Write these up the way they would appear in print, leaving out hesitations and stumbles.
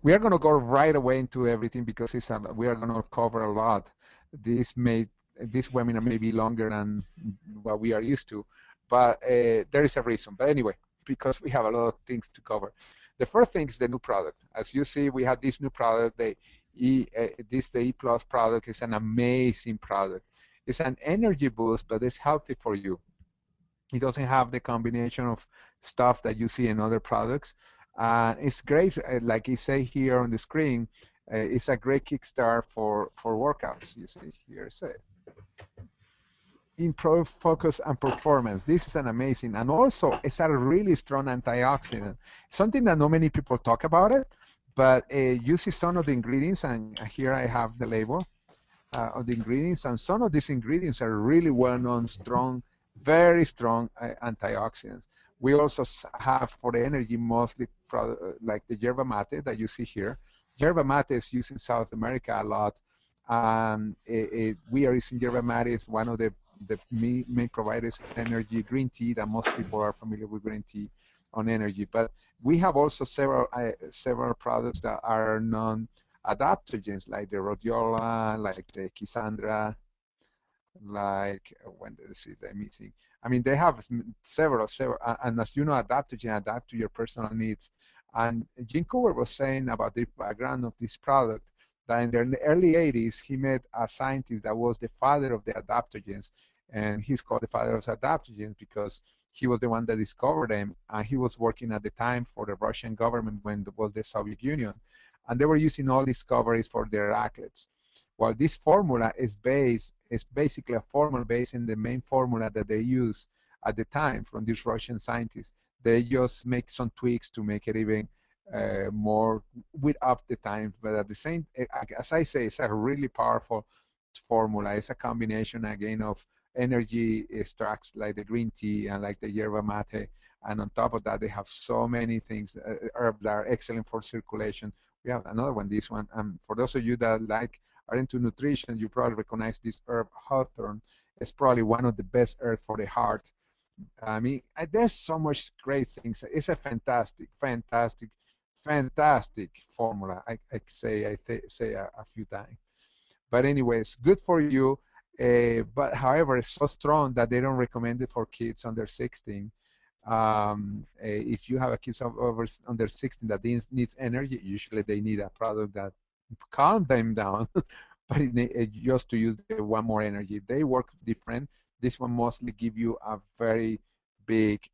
We are going to go right away into everything because we are going to cover a lot. This webinar may be longer than what we are used to, but there is a reason. But anyway, because we have a lot of things to cover. The first thing is the new product. As you see, we have this new product. The E Plus product is an amazing product. It's an energy boost, but it's healthy for you. It doesn't have the combination of stuff that you see in other products. It's great, like it say here on the screen, it's a great kickstart for workouts. You see here, say, improve focus and performance. This is an amazing, and also it's a really strong antioxidant. Something that not many people talk about it, but you see some of the ingredients, and here I have the label of the ingredients, and some of these ingredients are really well-known, strong, very strong antioxidants. We also have for the energy mostly like the yerba mate that you see here. Yerba mate is used in South America a lot. We are using yerba mate as one of the main providers of energy. Green tea, that most people are familiar with green tea on energy. But we have also several products that are non-adaptogens, like the rhodiola, like the Kisandra, like when did I see that missing? I mean, they have several, and as you know, adaptogen adapt to your personal needs. And Gene Cooper was saying about the background of this product that in the early 80s, he met a scientist that was the father of the adaptogens, and he's called the father of adaptogens because he was the one that discovered them, and he was working at the time for the Russian government when it was the Soviet Union, and they were using all discoveries for their athletes. Well, this formula is basically a formula based in the main formula that they use at the time from these Russian scientists. They just make some tweaks to make it even more with up the time, but at the same, as I say, it's a really powerful formula. It's a combination again of energy extracts like the green tea and like the yerba mate, and on top of that, they have so many things. Herbs that are excellent for circulation. We have another one, this one. For those of you that are into nutrition, you probably recognize this herb, hawthorn. It's probably one of the best herbs for the heart. I mean, there's so much great things. It's a fantastic formula. I say a few times. But anyways, good for you. But however, it's so strong that they don't recommend it for kids under 16. If you have a kid under 16 that needs energy, usually they need a product that calm them down, but just to use one more energy. They work different. This one mostly give you a very big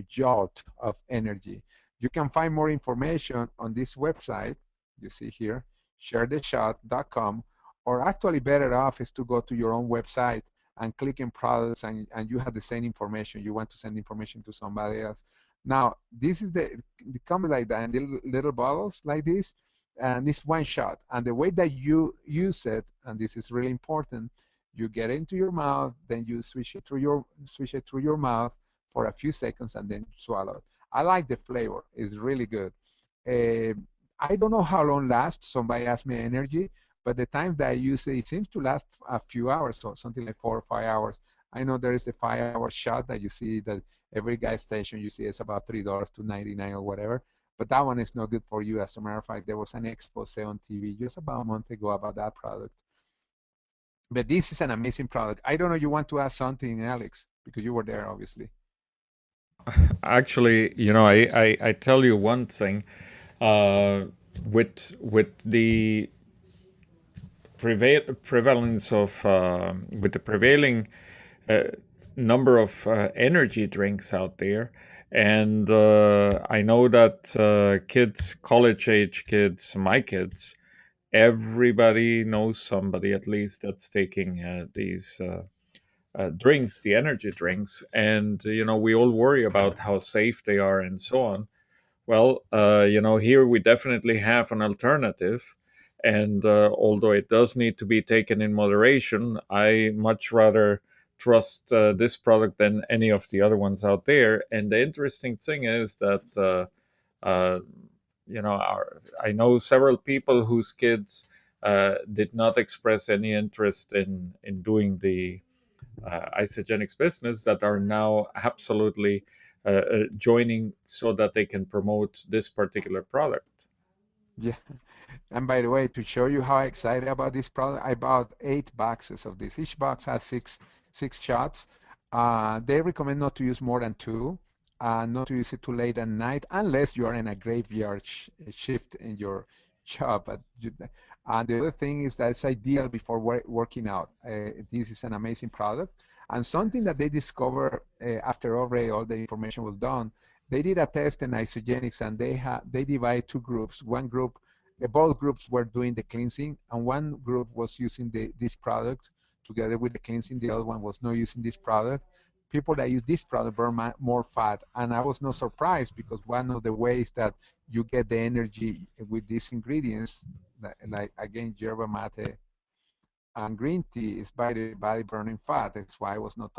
jolt of energy. You can find more information on this website. You see here, sharetheshot.com, or actually better off is to go to your own website and click in products, and you have the same information. You want to send information to somebody else. Now, this is the come like that in little bottles like this, and it's one shot. And the way that you use it, and this is really important, you get it into your mouth, then you swish it through your mouth for a few seconds, and then swallow it. I like the flavor; it's really good. I don't know how long lasts. Somebody asked me energy, but the time that I use it, it seems to last a few hours, so something like 4 or 5 hours. I know there is the 5-hour shot that you see that every gas station you see is about $3 to 99 or whatever. But that one is not good for you. As a matter of fact, there was an expose on TV just about a month ago about that product. But this is an amazing product. I don't know, you want to ask something, Alex, because you were there, obviously. Actually, I tell you one thing. With the prevalence of with the prevailing number of energy drinks out there, and I know that kids, college age kids, my kids, everybody knows somebody at least that's taking these drinks, the energy drinks, and we all worry about how safe they are and so on. Well, here we definitely have an alternative. And although it does need to be taken in moderation, I much rather trust this product than any of the other ones out there. And the interesting thing is that, I know several people whose kids did not express any interest in doing the Isagenix business that are now absolutely joining so that they can promote this particular product. Yeah. And by the way, to show you how excited about this product, I bought 8 boxes of this. Each box has six shots. They recommend not to use more than two, not to use it too late at night, unless you are in a graveyard shift in your job. And the other thing is that it's ideal before working out. This is an amazing product. And something that they discovered after already all the information was done, they did a test in Isagenix, and they divide two groups. One group, both groups were doing the cleansing, and one group was using this product together with the cleansing. The other one was not using this product. People that use this product burn more fat, and I was not surprised because one of the ways that you get the energy with these ingredients, like again yerba mate and green tea, is by the body burning fat. That's why I was not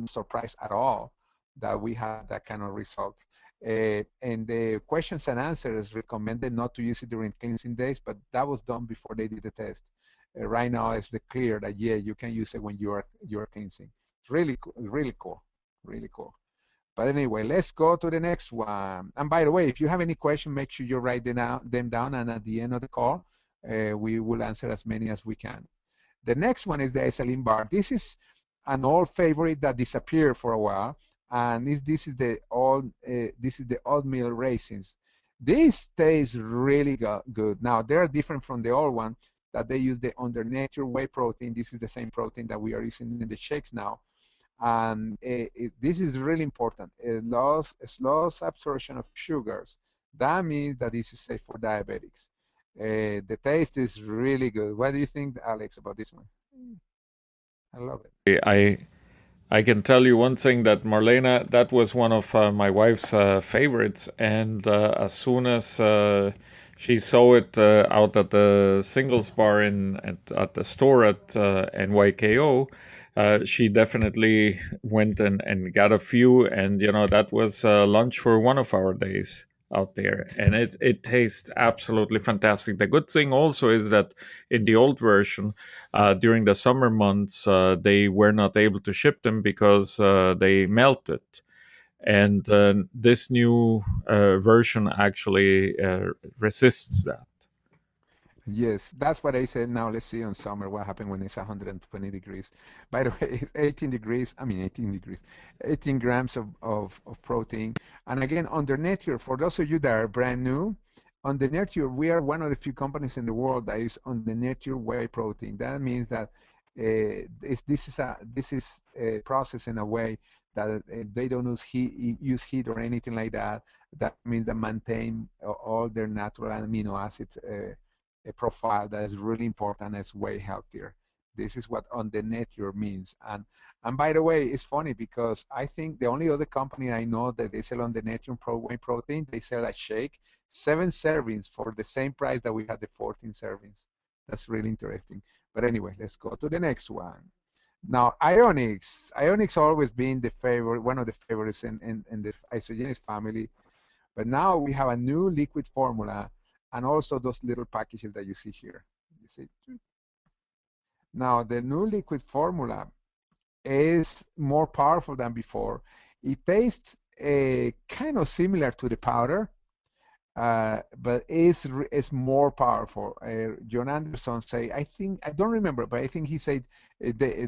surprised at all that we had that kind of result. And the questions and answers recommended not to use it during cleansing days, but that was done before they did the test. Right now, it's clear that yeah, you can use it when you're cleansing. It's really really cool, really cool. But anyway, let's go to the next one. And by the way, if you have any question, make sure you write them down, and at the end of the call, we will answer as many as we can. The next one is the Isolene bar. This is an old favorite that disappeared for a while, and this is the oatmeal raisins. This tastes really good. Now they are different from the old one that they use the under nature whey protein. This is the same protein that we are using in the shakes now, and this is really important. It slows absorption of sugars. That means that this is safe for diabetics. The taste is really good. What do you think, Alex, about this one? I love it. I I can tell you one thing that Marlena, that was one of my wife's favorites, and as soon as she saw it out at the singles bar at the store at NYKO, she definitely went and got a few, and you know that was lunch for one of our days out there, and it tastes absolutely fantastic. The good thing also is that in the old version, during the summer months, they were not able to ship them because they melted. And this new version actually resists that. Yes, that's what I said. Now let's see on summer what happened when it's 120 degrees. By the way, it's 18 degrees, I mean 18 degrees, 18 grams of protein. And again, under nature, for those of you that are brand new, on the nature, we are one of the few companies in the world that is on the nature whey protein. That means that this is processed in a way that they don't use heat or anything like that. That means they maintain all their natural amino acids. A profile that is really important, is way healthier. This is what on the nature means. And by the way, it's funny because I think the only other company I know that they sell on the nature whey protein, they sell a shake, 7 servings for the same price that we had the 14 servings. That's really interesting. But anyway, let's go to the next one. Now, Ionics. Ionics always been the favorite, one of the favorites in the Isagenix family. But now we have a new liquid formula and also those little packages that you see here. You see? Now, the new liquid formula is more powerful than before. It tastes kind of similar to the powder, but is more powerful. John Anderson say, I think, I don't remember, but I think he said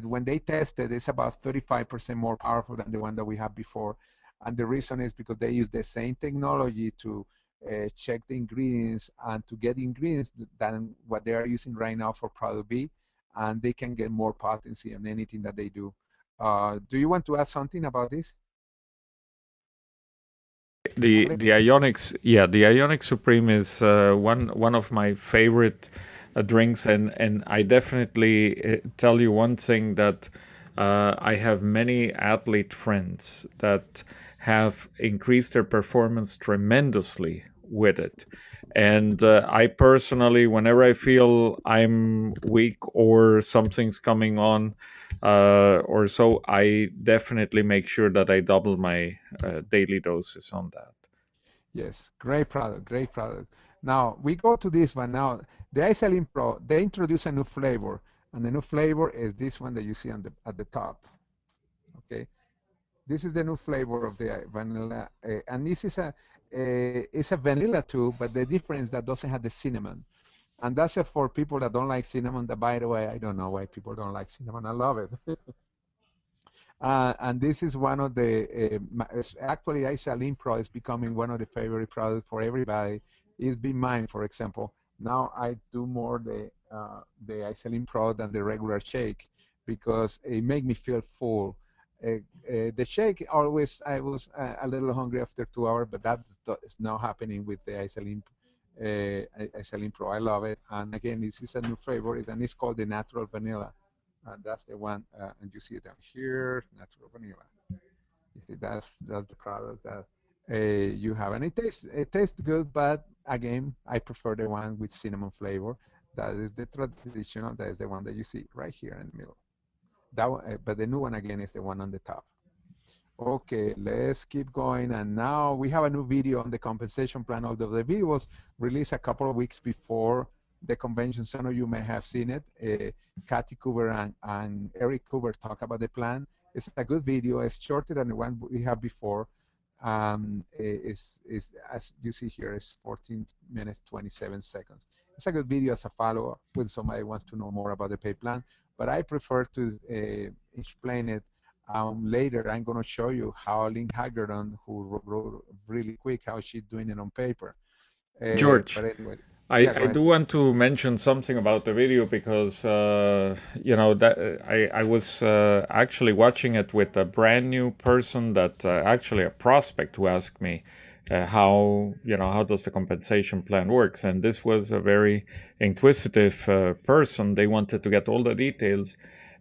when they tested, it's about 35% more powerful than the one that we had before. And the reason is because they use the same technology to check the ingredients and to get ingredients than what they are using right now for product B, and they can get more potency on anything that they do. Do you want to add something about this, The Alex? Ionics, yeah, the Ionic Supreme is one of my favorite drinks, and I definitely tell you one thing that I have many athlete friends that have increased their performance tremendously with it. And I personally, whenever I feel I'm weak or something's coming on, or so, I definitely make sure that I double my daily doses on that. Yes, great product, great product. Now we go to this one. Now the Isolene Pro, they introduce a new flavor, and the new flavor is this one that you see on the at the top. Okay, this is the new flavor of the vanilla, and this is it's a vanilla too, but the difference that doesn't have the cinnamon. And that's it for people that don't like cinnamon. That, by the way, I don't know why people don't like cinnamon. I love it. And this is one of the, actually, Isaline Pro is becoming one of the favorite products for everybody. It's been mine, for example. Now I do more the Isaline Pro than the regular shake because it make me feel full. The shake always, I was a little hungry after 2 hours, but that is not happening with the Isaline Pro. I love it. And again, this is a new favorite, and it's called the Natural Vanilla. That's the one, and you see it down here, natural vanilla. You see, that's the product that you have, and it tastes good, but again, I prefer the one with cinnamon flavor. That is the traditional. That is the one that you see right here in the middle. That one, but the new one again is the one on the top. Okay, let's keep going. And now we have a new video on the compensation plan. Although the video was released a couple of weeks before the convention, some of you may have seen it. Kathy Cooper and Eric Cooper talk about the plan. It's a good video. It's shorter than the one we have before. As you see here, it's 14 minutes, 27 seconds. It's a good video as a follow-up when somebody wants to know more about the pay plan. But I prefer to explain it later. I'm going to show you how Lynn Haggerton, who wrote really quick, how she's doing it on paper. George, But anyway, I, yeah, go I ahead. do want to mention something about the video because that I was actually watching it with a brand new person that actually a prospect who asked me how does the compensation plan works, and this was a very inquisitive person. They wanted to get all the details,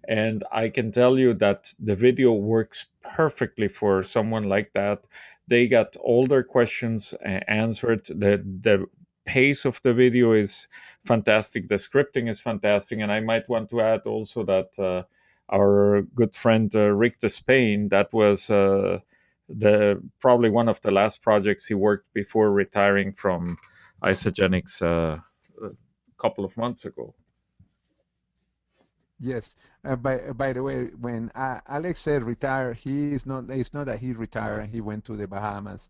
and I can tell you that the video works perfectly for someone like that. They got all their questions answered. The pace of the video is fantastic. The scripting is fantastic, and I might want to add also that our good friend Rick Despain, that was the probably one of the last projects he worked before retiring from Isagenix a couple of months ago. Yes. By the way, when Alex said retire, he is not. It's not that he retired and he went to the Bahamas.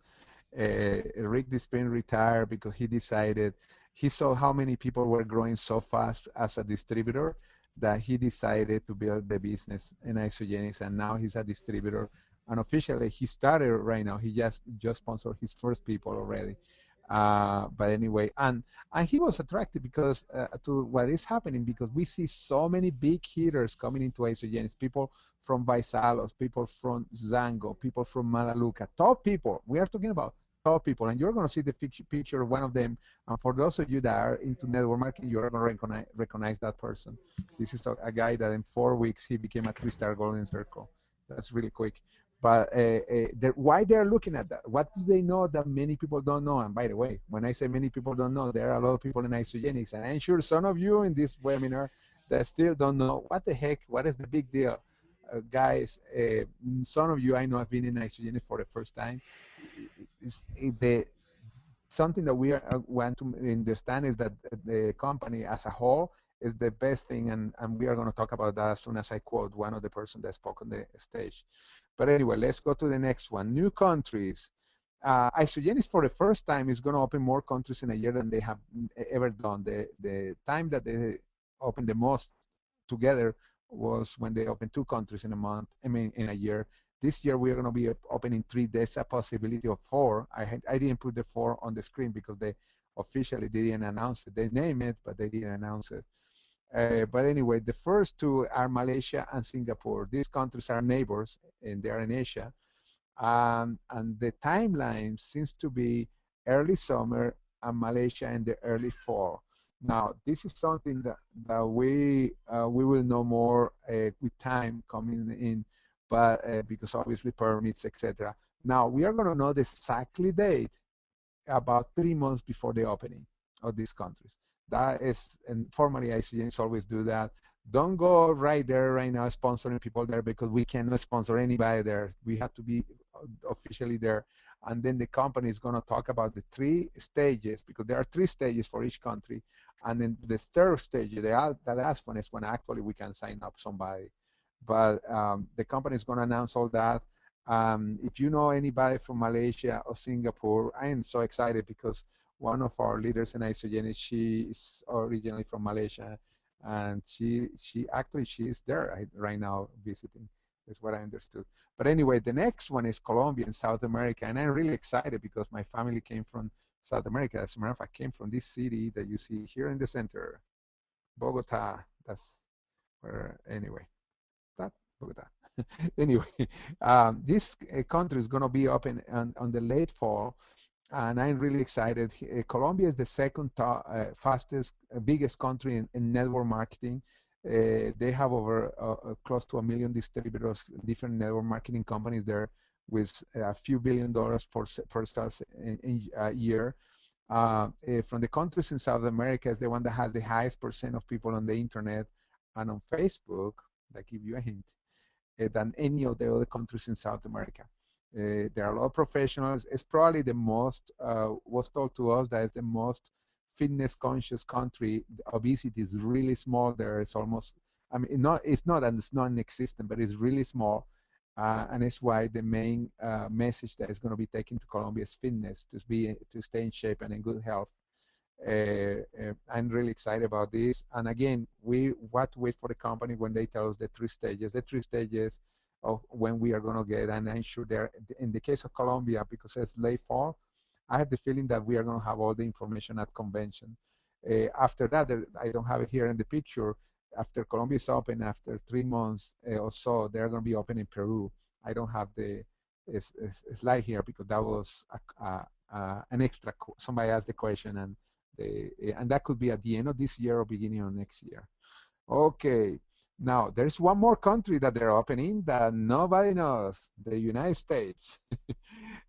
Rick Despin retired because he decided he saw how many people were growing so fast as a distributor that he decided to build the business in Isagenix, and now he's a distributor. And officially, he started right now. He just sponsored his first people already. But anyway, and he was attracted because to what is happening because we see so many big hitters coming into Isagenix. People from Vaisalos, people from Zango, people from Malaluca, top people. We are talking about top people, and you're going to see the picture of one of them. And for those of you that are into network marketing, you're going to recognize that person. This is a guy that in 4 weeks he became a three-star golden circle. That's really quick. But why they're looking at that? What do they know that many people don't know? And by the way, when I say many people don't know, there are a lot of people in Isagenix, and I'm sure some of you in this webinar that still don't know what the heck, what is the big deal, guys. Some of you I know have been in Isagenix for the first time. The something that we want to understand is that the company as a whole is the best thing, and we are going to talk about that as soon as I quote one of the person that spoke on the stage. But anyway, let's go to the next one. New countries. Isagenix for the first time is going to open more countries in a year than they have ever done. The time that they opened the most together was when they opened 2 countries in a month, I mean in a year. This year we're going to be opening 3. There's a possibility of 4. I didn't put the 4 on the screen because they officially didn't announce it. They name it, but they didn't announce it. But anyway, the first 2 are Malaysia and Singapore. These countries are neighbors, and they are in Asia. And the timeline seems to be early summer and Malaysia in the early fall. Now, this is something that we will know more with time coming in, but because obviously permits, etc. Now, we are going to know the exactly date about 3 months before the opening of these countries. That is, and formally ICNs always do that. Don't go right there right now sponsoring people there because we cannot sponsor anybody there. We have to be officially there. And then the company is going to talk about the 3 stages because there are 3 stages for each country. And then the third stage, the last one is when actually we can sign up somebody. But the company is going to announce all that. If you know anybody from Malaysia or Singapore, I am so excited because one of our leaders in Isagenix, she is originally from Malaysia, and she is there right now visiting. Is what I understood. But anyway, the next one is Colombia and South America, and I'm really excited because my family came from South America. As a matter of fact, came from this city that you see here in the center, Bogota. That's where, anyway, that Bogota. Anyway, this country is going to be open on the late fall, and I'm really excited. Colombia is the second fastest, biggest country in network marketing. They have over close to 1 million distributors, different network marketing companies there, with a few $1 billion per sales in a year. From the countries in South America, is the one that has the highest percent of people on the internet and on Facebook. That give you a hint than any of the other countries in South America. There are a lot of professionals. It's probably the most, was told to us that it's the most fitness conscious country. Obesity is really small there. It's almost, I mean, it's not and it's non-existent, but it's really small. And it's why the main message that is going to be taken to Colombia is fitness, to stay in shape and in good health. I'm really excited about this. And again, we want to wait for the company when they tell us the three stages of when we are going to get. And I'm sure there, in the case of Colombia, because it's late fall, I have the feeling that we are going to have all the information at convention. After that, I don't have it here in the picture. After Colombia is open, after 3 months or so, they're going to be open in Peru. I don't have the slide here because that was an extra. Somebody asked the question, and that could be at the end of this year or beginning of next year. Okay, now there's one more country that they're opening that nobody knows, the United States.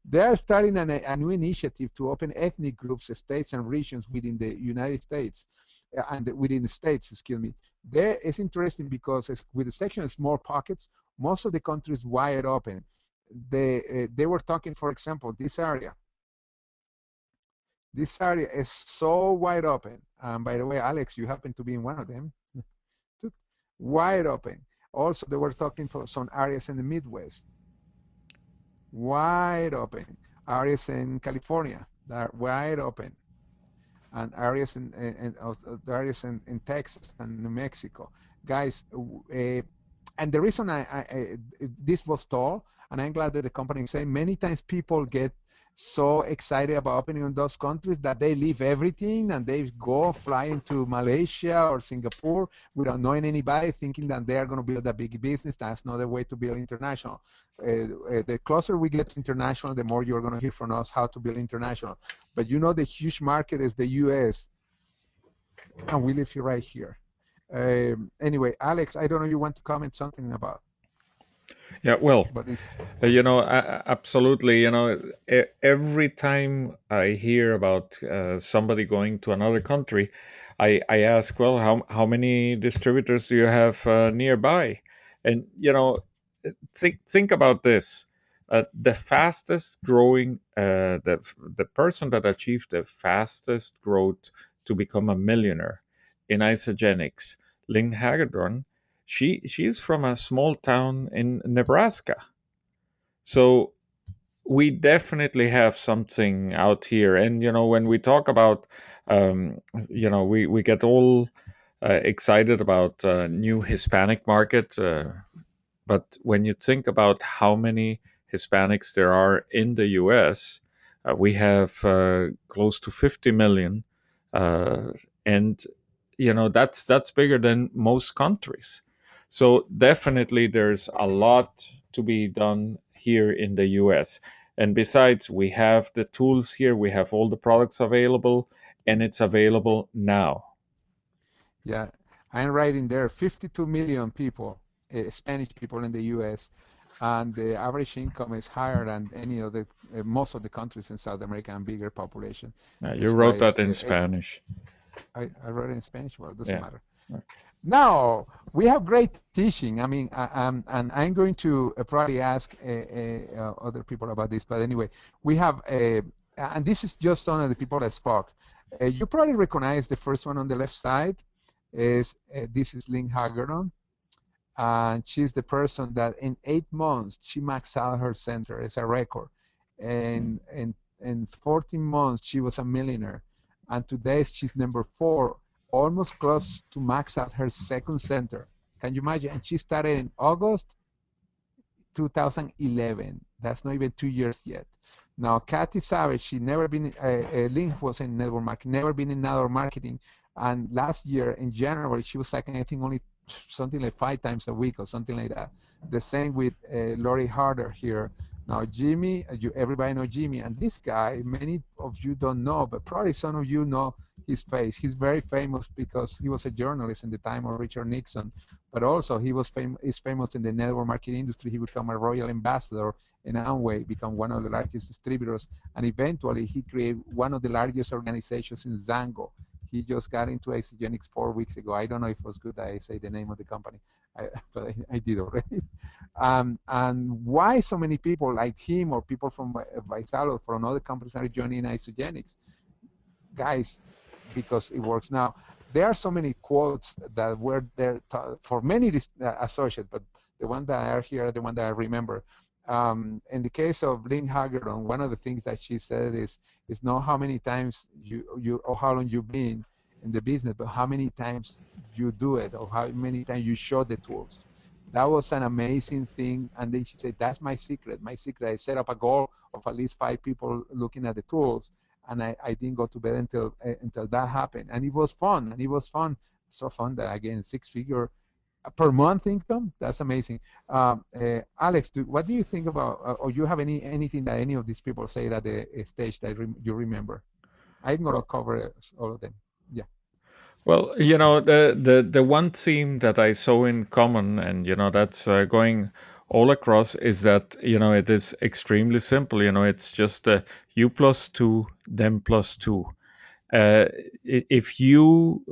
They are starting a new initiative to open ethnic groups, states, and regions within the United States, and within the states, excuse me. There is interesting because with the section of small pockets, most of the country is wide open. They were talking, for example, this area. This area is so wide open. By the way, Alex, you happen to be in one of them. Wide open. Also, they were talking for some areas in the Midwest. Wide open. Areas in California that are wide open. And areas in Texas and New Mexico. Guys, and the reason this was told, and I'm glad that the company say many times people get so excited about opening in those countries that they leave everything and they go flying to Malaysia or Singapore without knowing anybody, thinking that they are going to build a big business. That's not the way to build international. The closer we get to international, the more you're going to hear from us how to build international. But you know the huge market is the U.S. and we live here right here. Anyway, Alex, I don't know, you want to comment something about? Yeah, well, absolutely. Every time I hear about somebody going to another country, I ask, well, how many distributors do you have nearby? And think about this. The fastest growing, the person that achieved the fastest growth to become a millionaire in Isagenix, Lynn Hagedorn, she's from a small town in Nebraska. So we definitely have something out here. And when we talk about, we get all excited about new Hispanic market. But when you think about how many Hispanics there are in the U.S., we have close to 50 million, and that's bigger than most countries. So definitely there's a lot to be done here in the US. And besides, we have the tools here, we have all the products available, and it's available now. Yeah, I'm writing there 52 million people, Spanish people in the US, and the average income is higher than any of the most of the countries in South America and bigger population. You wrote that in Spanish. I wrote it in Spanish. Well, it doesn't matter. Okay. Now we have great teaching. I mean, and I'm going to probably ask other people about this. But anyway, we have, and this is just one of the people that spoke. You probably recognize the first one on the left side. This is Lynn Hagedorn. and she's the person that in 8 months she maxed out her center as a record, and in 14 months she was a millionaire, and today she's number 4, almost close to max out her second center. Can you imagine? And she started in August 2011. That's not even 2 years yet. Now, Kathy Savage, she never been, Lynn was in network marketing, never been in network marketing. And last year in January, she was second, I think only something like 5 times a week or something like that. The same with Lori Harder here. Now, Jimmy, everybody know Jimmy. And this guy, many of you don't know, but probably some of you know his face. He's very famous because he was a journalist in the time of Richard Nixon, but also he was is famous in the network marketing industry. He became a royal ambassador in Amway, become one of the largest distributors, and eventually he created one of the largest organizations in Zango. He just got into Isagenix 4 weeks ago. I don't know if it was good that I say the name of the company, but I did already. And why so many people like him or people from Vaisalo, from other companies are joining Isagenix? Guys, because it works. Now, there are so many quotes that were there for many associates, but the one that are here, the one that I remember. In the case of Lynn Haggerty, one of the things that she said is not how many times you or how long you've been in the business, but how many times you do it or how many times you show the tools. That was an amazing thing. And then she said, that's my secret. My secret, I set up a goal of at least 5 people looking at the tools. And I didn't go to bed until that happened. And it was fun. And it was fun. So fun that, again, 6-figure per month income. That's amazing. Alex, what do you think about, or you have anything that any of these people say at the stage that you remember? I'm going to cover all of them. Yeah. Well, you know, the one theme that I saw in common, and you know, that's going all across, is that you know it is extremely simple. You know, it's just you plus 2, them plus 2. If you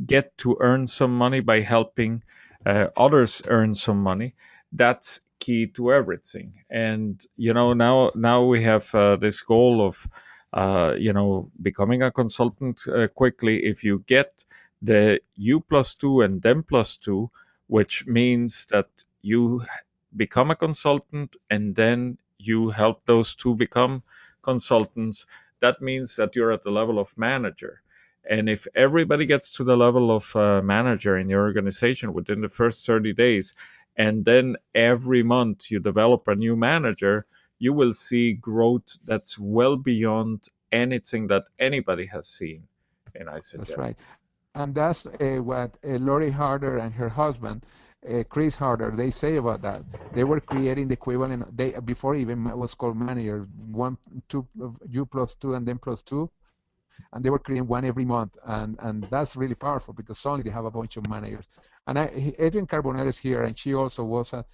get to earn some money by helping others earn some money, that's key to everything. And you know, now we have this goal of you know, becoming a consultant quickly. If you get the you plus 2 and them plus 2, which means that you become a consultant and then you help those 2 become consultants, that means that you're at the level of manager. And if everybody gets to the level of manager in your organization within the first 30 days, and then every month you develop a new manager, you will see growth that's well beyond anything that anybody has seen in Isagenix. That's right. And that's what Lori Harder and her husband, Chris Harder, they say about that. They were creating the equivalent, before even was called manager, 1, 2, you plus 2 and then plus 2. And they were creating one every month. And that's really powerful because suddenly they have a bunch of managers. And Adrianne Carbonell is here, and she also was at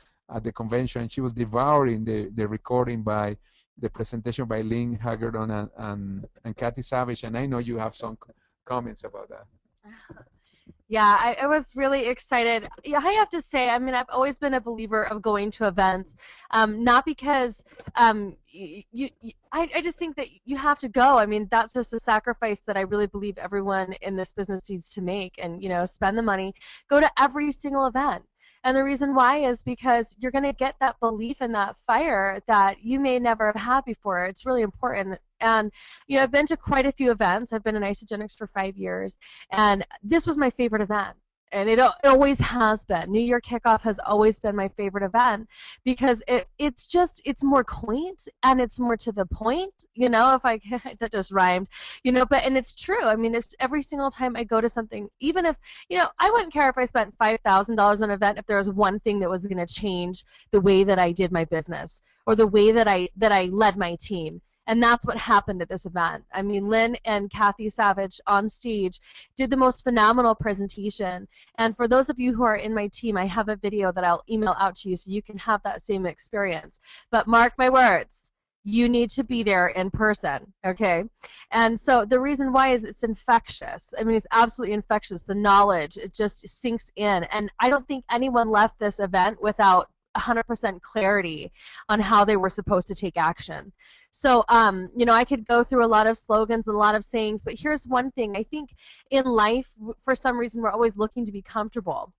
the convention. She was devouring the recording by the presentation by Lynn Haggerty and Kathy Savage. And I know you have some comments about that. Yeah, I was really excited. Yeah, I have to say, I mean, I've always been a believer of going to events, not because I just think that you have to go. I mean, that's just a sacrifice that I really believe everyone in this business needs to make, and, you know, spend the money, go to every single event. And the reason why is because you're going to get that belief and that fire that you may never have had before. It's really important. And, you know, I've been to quite a few events. I've been in Isagenix for 5 years, and this was my favorite event. And it always has been. New Year Kickoff has always been my favorite event because it's more quaint and it's more to the point, you know, that just rhymed, you know, and it's true. I mean, it's every single time I go to something, even if, you know, I wouldn't care if I spent $5,000 on an event if there was one thing that was going to change the way that I did my business or the way that I led my team. And that's what happened at this event. I mean, Lynn and Kathy Savage on stage did the most phenomenal presentation. And for those of you who are in my team, I have a video that I'll email out to you so you can have that same experience. But mark my words, you need to be there in person, okay? And so the reason why is it's infectious. I mean, it's absolutely infectious. The knowledge, it just sinks in. And I don't think anyone left this event without 100% clarity on how they were supposed to take action. So, you know, I could go through a lot of slogans and a lot of sayings, but here's one thing. I think in life, for some reason, we're always looking to be comfortable.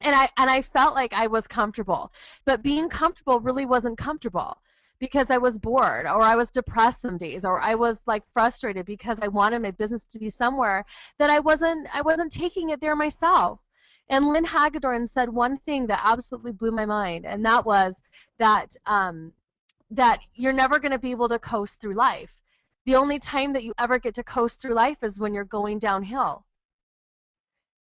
And I felt like I was comfortable, but being comfortable really wasn't comfortable because I was bored or I was depressed some days or I was like frustrated because I wanted my business to be somewhere that I wasn't taking it there myself. And Lynn Hagedorn said one thing that absolutely blew my mind, and that was that that you're never going to be able to coast through life. The only time that you ever get to coast through life is when you're going downhill.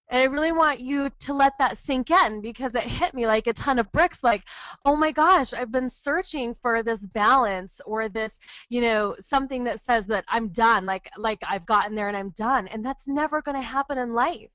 And I really want you to let that sink in because it hit me like a ton of bricks. Like, oh my gosh, I've been searching for this balance or this, something that says that I'm done, like I've gotten there and I'm done. And that's never going to happen in life.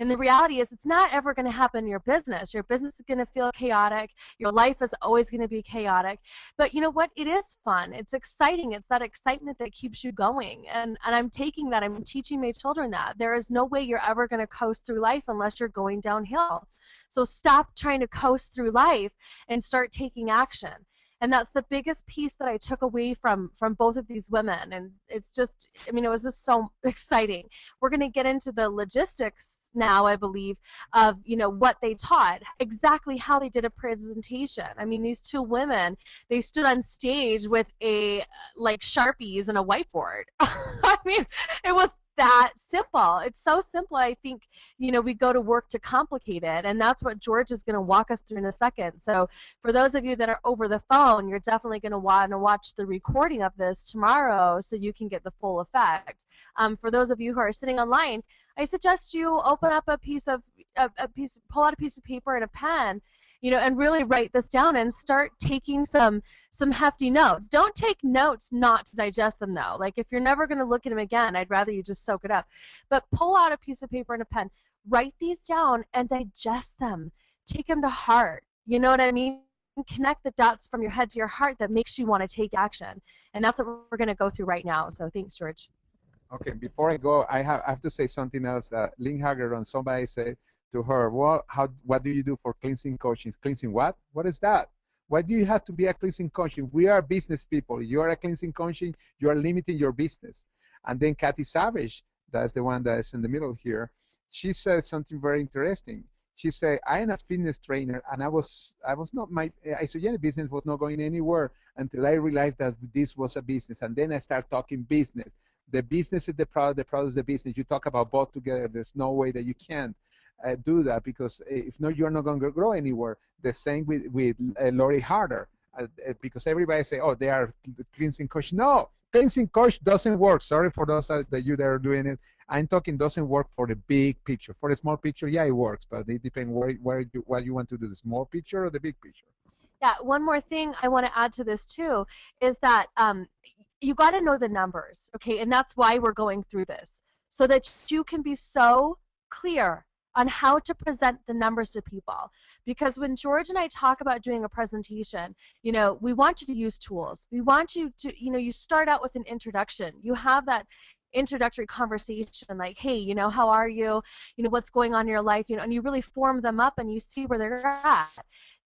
And the reality is it's not ever going to happen in your business. Your business is going to feel chaotic. Your life is always going to be chaotic. But you know what? It is fun. It's exciting. It's that excitement that keeps you going. And I'm taking that. I'm teaching my children that. There is no way you're ever going to coast through life unless you're going downhill. So stop trying to coast through life and start taking action. And that's the biggest piece that I took away from both of these women. And it's just, it was just so exciting. We're going to get into the logistics now, I believe, of what they taught, exactly how they did a presentation. I mean, these two women, they stood on stage with like Sharpies and a whiteboard. I mean, it was that simple. It's so simple. I think we go to work to complicate it, and that's what George is going to walk us through in a second. So for those of you that are over the phone, you're definitely going to want to watch the recording of this tomorrow so you can get the full effect. For those of you who are sitting online, I suggest you open up pull out a piece of paper and a pen, and really write this down and start taking some hefty notes. Don't take notes not to digest them, though. Like, if you're never going to look at them again, I'd rather you just soak it up. But pull out a piece of paper and a pen, write these down and digest them. Take them to heart. You know what I mean? Connect the dots from your head to your heart that makes you want to take action. And that's what we're going to go through right now. So thanks, George. Okay, before I go, I have to say something else. Lynn Hagedorn, somebody said to her, well, what do you do for cleansing coaching? Cleansing what? What is that? Why do you have to be a cleansing coach? We are business people. You are a cleansing coach, you are limiting your business. And then Kathy Savage, that's the one that is in the middle here, she said something very interesting. She said, I am a fitness trainer, and I was not, my Isagenix business was not going anywhere until I realized that this was a business. And then I started talking business. The business is the product is the business. You talk about both together. There's no way that you can do that, because if not, you're not going to grow anywhere. The same with Lori Harder, because everybody say, oh, they are cleansing coach. No, cleansing coach doesn't work. Sorry for those that are doing it. I'm talking doesn't work for the big picture. For the small picture, yeah, it works, but it depends what you want to do, the small picture or the big picture. Yeah, one more thing I want to add to this too is that you got to know the numbers, okay? And that's why we're going through this, so that you can be so clear on how to present the numbers to people. Because when George and I talk about doing a presentation, we want you to use tools. We want you to, you start out with an introduction. You have that introductory conversation like, hey, how are you? What's going on in your life? And you really form them up and you see where they're at.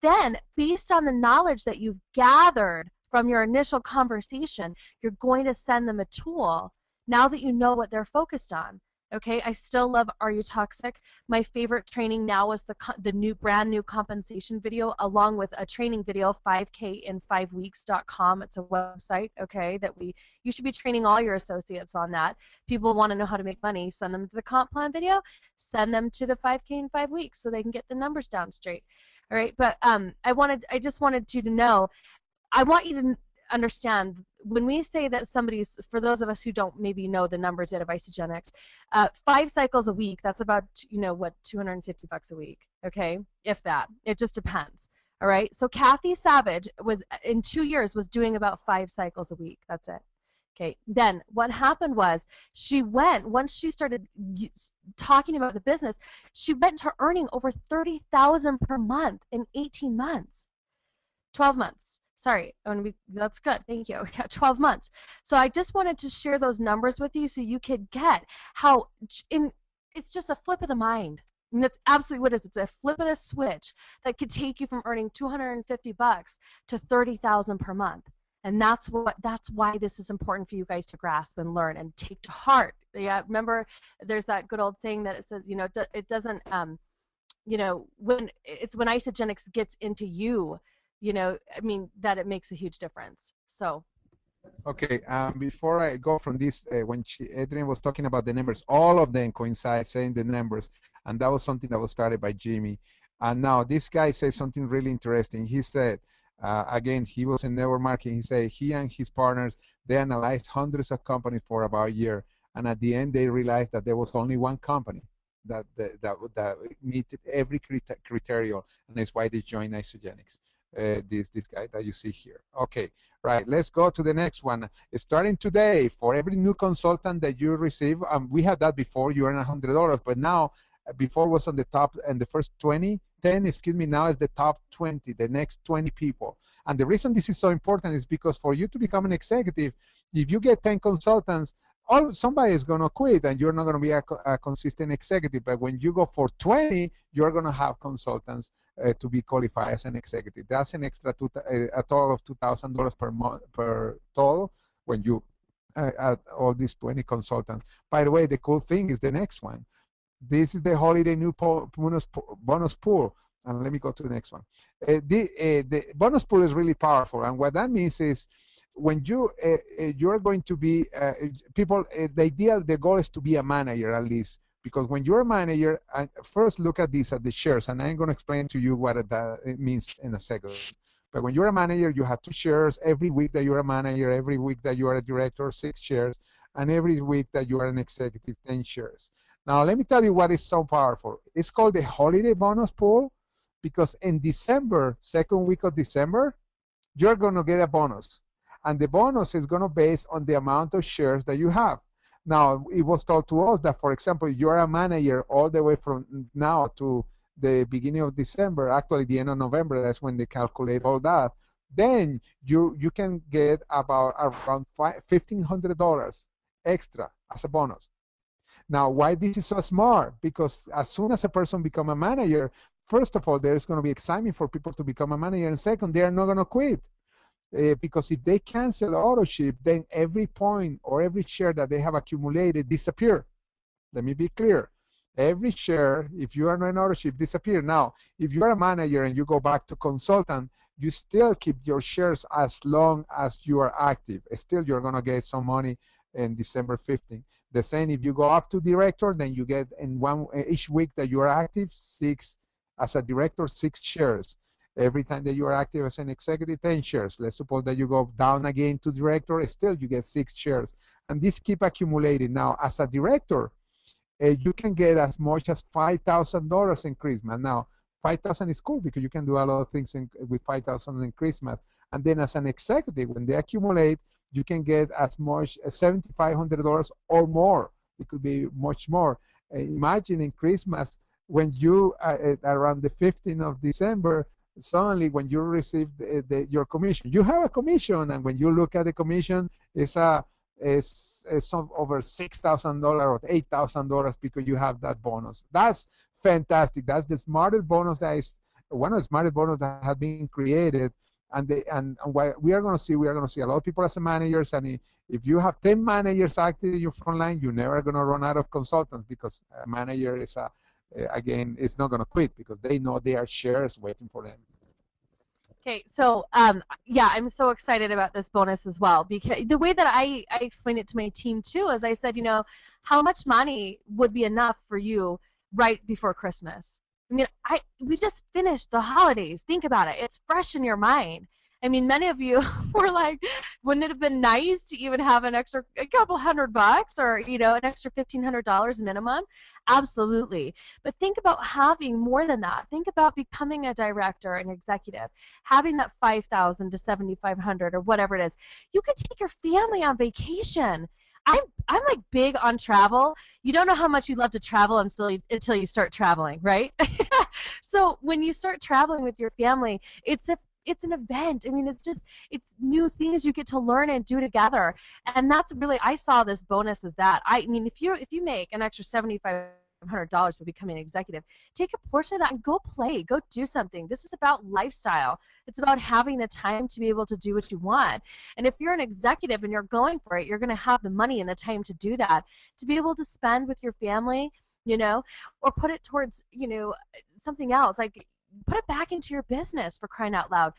Then, based on the knowledge that you've gathered from your initial conversation, you're going to send them a tool now that you know what they're focused on. Okay, I still love Are You Toxic? My favorite training now is the brand new compensation video, along with a training video, 5kin5weeks.com. It's a website, okay, that you should be training all your associates on that. People want to know how to make money, send them to the comp plan video, send them to the 5K in 5 weeks so they can get the numbers down straight. All right, but I just wanted you to know, I want you to understand, when we say that somebody's, for those of us who don't maybe know the numbers yet of Isagenix, 5 cycles a week, that's about, what, $250 a week, okay, if that. It just depends, all right? So Kathy Savage was, in 2 years, was doing about 5 cycles a week. That's it. Okay, then what happened was once she started talking about the business, she went to earning over $30,000 per month in 18 months. 12 months. Sorry, that's good. Thank you. Yeah, 12 months. So I just wanted to share those numbers with you so you could get how it's just a flip of the mind. And that's absolutely what it is. It's a flip of the switch that could take you from earning $250 to $30,000 per month. And that's why this is important for you guys to grasp and learn and take to heart. Yeah, remember, there's that good old saying that it says, it doesn't when Isagenix gets into you, I mean, that it makes a huge difference. So. Okay, before I go from this, when Adrienne was talking about the numbers, all of them coincide saying the numbers, and that was something that was started by Jimmy. And now this guy says something really interesting. He said, again, he was in network marketing. He said he and his partners, they analyzed hundreds of companies for about a year, and at the end they realized that there was only one company that meet every criterion, and that's why they joined Isagenix. This guy that you see here. Okay, right. Let's go to the next one. Starting today, for every new consultant that you receive, we had that before. You earn $100, but now before was on the top and the first 10, excuse me. Now is the top 20, the next 20 people. And the reason this is so important is because for you to become an executive, if you get 10 consultants, somebody is going to quit and you're not going to be a consistent executive. But when you go for 20, you're going to have consultants to be qualified as an executive. That's an extra a total of $2,000 per month per total when you add all these 20 consultants. By the way, the cool thing is the next one. This is the holiday new bonus pool. And let me go to the next one. The bonus pool is really powerful, and what that means is when you're going to be people. The goal is to be a manager at least. Because when you're a manager, first look at this at the shares, and I'm going to explain to you what it means in a second. But when you're a manager, you have 2 shares. Every week that you're a manager, every week that you are a director, 6 shares, and every week that you are an executive, 10 shares. Now, let me tell you what is so powerful. It's called the holiday bonus pool because in December, second week of December, you're going to get a bonus. And the bonus is going to be based on the amount of shares that you have. Now, it was told to us that, for example, you're a manager all the way from now to the beginning of December, actually the end of November, that's when they calculate all that, then you can get about around $1,500 extra as a bonus. Now, why this is so smart? Because as soon as a person becomes a manager, first of all, there's going to be excitement for people to become a manager, and second, they are not going to quit. Because if they cancel auto ship, then every point or every share that they have accumulated disappear. Let me be clear. Every share, if you are not an auto ship, disappear. Now, if you are a manager and you go back to consultant, you still keep your shares as long as you are active. Still, you're going to get some money in December 15th. The same if you go up to director, then you get in each week that you are active, 6 as a director, 6 shares. Every time that you are active as an executive, 10 shares. Let's suppose that you go down again to director, still you get 6 shares. And this keep accumulating. Now, as a director, you can get as much as $5,000 increasement. Now, 5,000 is cool because you can do a lot of things with 5,000 increasement. And then as an executive, when they accumulate, you can get as much as $7,500 or more. It could be much more. Imagine in Christmas when you, around the 15th of December, suddenly when you receive your commission, you have a commission, and when you look at the commission, it's over $6,000 or $8,000 because you have that bonus. That's fantastic. That's the smartest bonus one of the smartest bonus that has been created. And what we are going to see a lot of people as managers, and if you have 10 managers active in your front line, you're never going to run out of consultants because a manager is again, it's not going to quit because they know there are shares waiting for them. Okay, so yeah, I'm so excited about this bonus as well because the way that I explained it to my team too is I said, how much money would be enough for you right before Christmas? I mean, we just finished the holidays. Think about it. It's fresh in your mind. I mean, many of you were like, wouldn't it have been nice to even have a couple $100 or, an extra $1,500 minimum? Absolutely. But think about having more than that. Think about becoming a director, an executive, having that $5,000 to $7,500 or whatever it is. You could take your family on vacation. I'm like big on travel. You don't know how much you love to travel until you start traveling, right? So when you start traveling with your family, it's an event. I mean, it's new things you get to learn and do together. And that's really, I saw this bonus as that. I mean, if you make an extra $7,500 for becoming an executive, take a portion of that and go play, go do something. This is about lifestyle. It's about having the time to be able to do what you want. And if you're an executive and you're going for it, you're going to have the money and the time to do that, to be able to spend with your family or put it towards, something else. Like, put it back into your business, for crying out loud.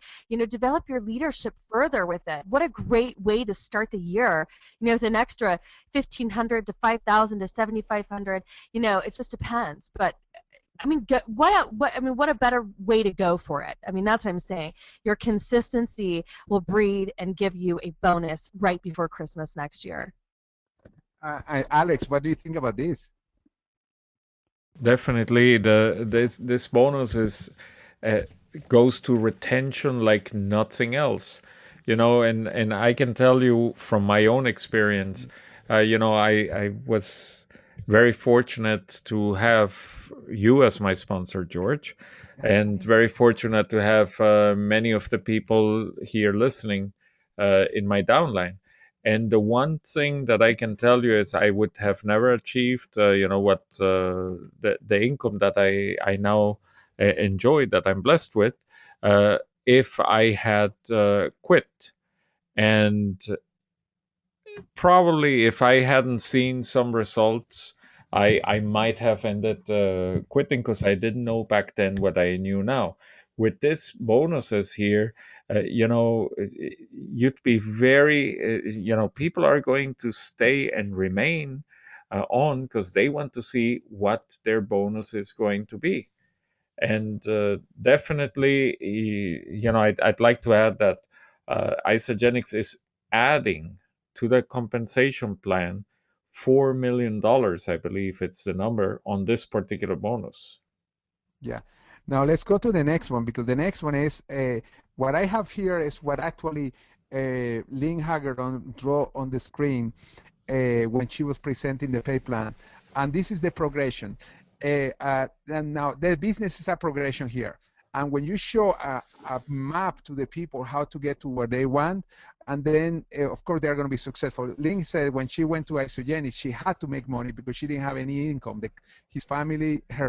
Develop your leadership further with it. What a great way to start the year, with an extra 1,500 to 5,000 to 7,500. It just depends. But I mean, what a better way to go for it. I mean, that's what I'm saying. Your consistency will breed and give you a bonus right before Christmas next year. Alex, what do you think about this? Definitely, this bonus is goes to retention like nothing else, and I can tell you from my own experience, I was very fortunate to have you as my sponsor, George, and very fortunate to have many of the people here listening in my downline. And the one thing that I can tell you is I would have never achieved, what the income that I now enjoy, that I'm blessed with, if I had quit. And probably if I hadn't seen some results, I might have ended quitting, because I didn't know back then what I knew now. With this bonuses here, you'd be very, people are going to stay and remain on, because they want to see what their bonus is going to be. And definitely, I'd like to add that Isagenix is adding to the compensation plan $4 million, I believe it's the number, on this particular bonus. Yeah. Now let's go to the next one, because the next one is what I have here is what actually Lynn Haggerty drew on the screen when she was presenting the pay plan. And this is the progression. And now the business is a progression here. And when you show a map to the people how to get to where they want, and then of course they're going to be successful. Lynn said when she went to Isagenix, she had to make money because she didn't have any income. Her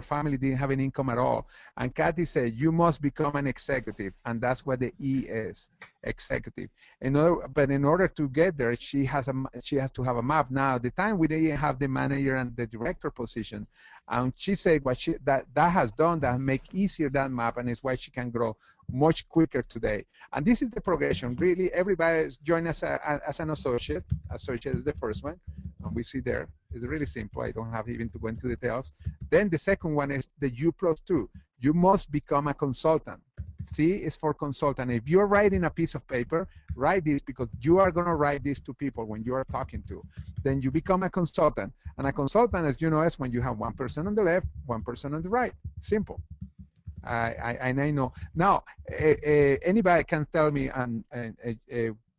family didn't have any income at all. And Kathy said, you must become an executive, and that's what the E is, executive. But in order to get there, she has to have a map. Now, at the time we didn't have the manager and the director position, and she said what that has done, that make easier that map, and it's why she can grow much quicker today. And this is the progression. Really, everybody join as an associate. Associate is the first one, and we see there. It's really simple. I don't have even to go into details. Then the second one is the U+2. You must become a consultant. C is for consultant. If you're writing a piece of paper, write this, because you are going to write this to people when you are talking to. Then you become a consultant. And a consultant, as you know, is when you have one person on the left, one person on the right. Simple. I know. Now, anybody can tell me,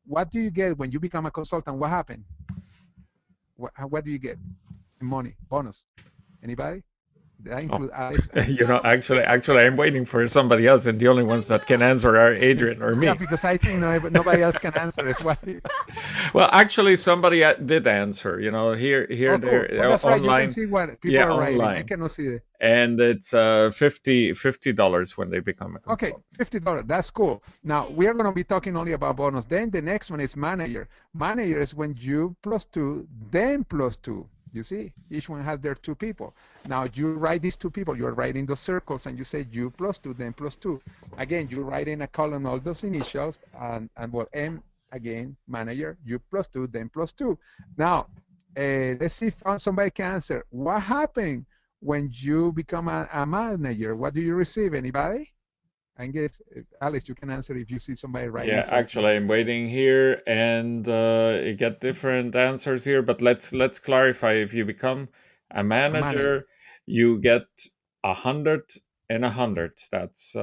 what do you get when you become a consultant? What happened? What do you get? Money, bonus. Anybody? Did I include Alex? Actually, I'm waiting for somebody else, and the only ones that can answer are Adrianne or me. Yeah, because I think nobody else can answer as well. Well, actually, somebody did answer. Here, cool. there, well, that's online. Right. You can see what people are writing. Online. You cannot see it. And it's $50 when they become a consultant. Okay, $50. That's cool. Now we are going to be talking only about bonus. Then the next one is manager. Manager is when you +2, then +2. You see, each one has their two people. Now you write these two people. You're writing those circles, and you say you +2, then +2. Again, you write in a column all those initials, and well, M again, manager. You +2, then +2. Now, let's see if somebody can answer. What happened when you become a manager? What do you receive? Anybody? I guess, Alex, you can answer if you see somebody writing. Yeah, actually, I'm waiting here, and you get different answers here. But let's clarify. If you become a manager, you get 100 and 100. That's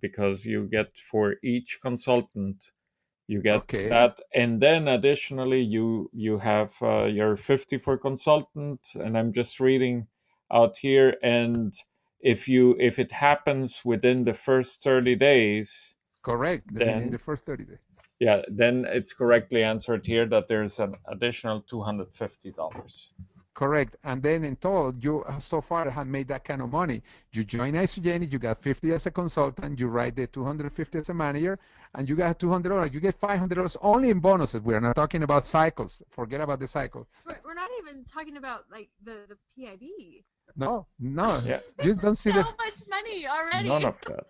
because you get for each consultant, you get that, and then additionally, you have your 50 for consultant, and I'm just reading out here, and if it happens within the first 30 days, correct, then in the first 30 days, yeah, then it's correctly answered here that there's an additional $250. Correct. And then in total, you so far have made that kind of money. You join Isagenix, you got 50 as a consultant, you write the 250 as a manager, and you got $200. You get $500 only in bonuses. We are not talking about cycles. Forget about the cycle. We're not even talking about like the PIB. No, no. Yeah. You don't see So the. much money already. None of that.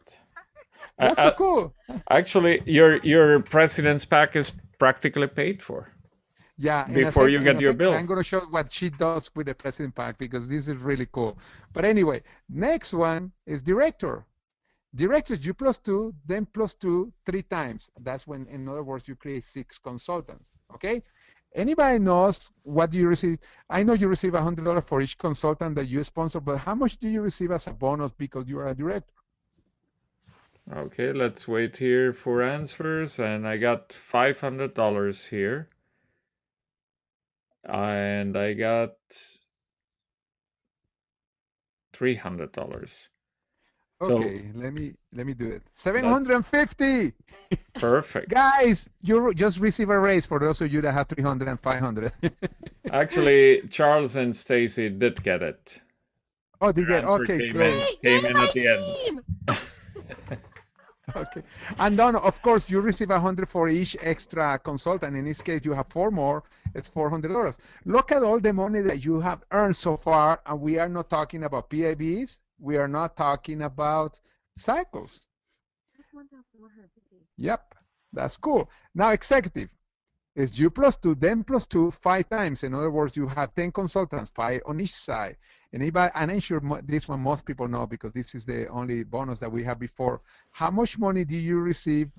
That's so cool. Actually, your president's pack is practically paid for. Yeah, Before you get your bill. I'm going to show what she does with the president pack because this is really cool. But anyway, next one is director. Director, you plus two, then plus two, 3 times. That's when, in other words, you create 6 consultants. Okay? Anybody knows what you receive? I know you receive $100 for each consultant that you sponsor, but how much do you receive as a bonus because you are a director? Okay, let's wait here for answers. And I got $500 here. And I got $300. Okay, so, let me do it. 750. Perfect. Guys, you just receive a raise for those of you that have 300 and 500. Actually, Charles and Stacy did get it. Oh, did get okay, great. Came in at the end. Okay, and then of course you receive 100 for each extra consultant. In this case, you have 4 more. It's $400. Look at all the money that you have earned so far, and we are not talking about PIBs. We are not talking about cycles. That's 1,150. Yep, that's cool. Now executive is you plus 2, then plus 2, 5 times. In other words, you have 10 consultants, 5 on each side. Anybody, and I'm sure this one most people know because this is the only bonus that we have before. How much money do you receive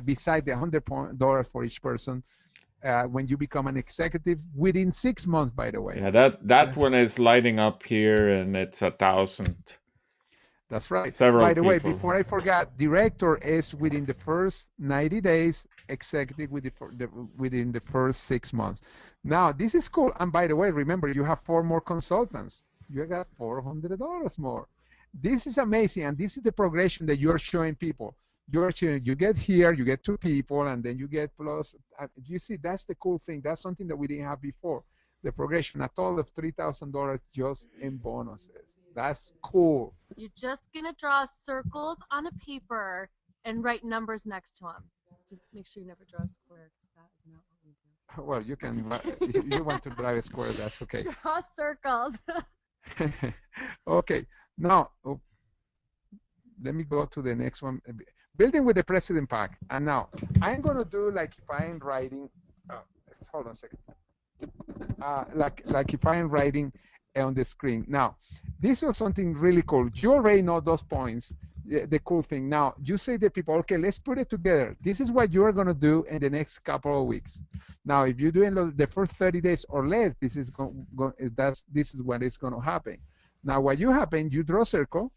beside the $100 for each person when you become an executive within 6 months, by the way? Yeah, that one is lighting up here, and it's 1,000. That's right. Several By the way, people. before I forgot, director is within the first 90 days, executive within the first 6 months. Now, this is cool. And by the way, remember, you have 4 more consultants. You got $400 more. This is amazing, and this is the progression that you're showing people. You're showing, you get here, you get 2 people, and then you get plus. You see, that's the cool thing. That's something that we didn't have before. The progression, a total of $3,000 just in bonuses. That's cool. You're just gonna draw circles on a paper and write numbers next to them. Just make sure you never draw a square, because that is not what we do. Well, you can. If you want to drive a square, that's okay. Draw circles. Okay. Now, let me go to the next one. Building with the president pack. And now, I'm going to do like if I'm writing. Hold on a second. Like if I'm writing on the screen. Now, this was something really cool. You already know those points. The cool thing. Now, you say to people, okay, let's put it together. This is what you are going to do in the next couple of weeks. Now, if you're doing the first 30 days or less, this is this is what is going to happen. Now, what you happen, you draw a circle.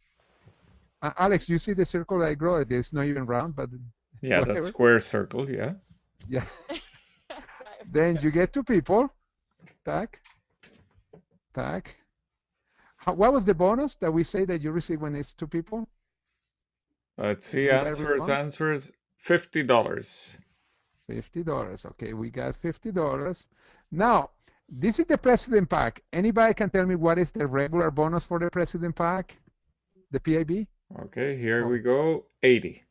Alex, you see the circle I draw? It's not even round, but yeah, whatever. that square circle, yeah. Yeah. Then you get 2 people. Tack. Tack. What was the bonus that we say that you receive when it's 2 people? Let's see, answers, $50. $50. Okay, we got $50. Now, this is the president pack. Anybody can tell me what is the regular bonus for the president pack? The PIB? Okay, here we go, 80.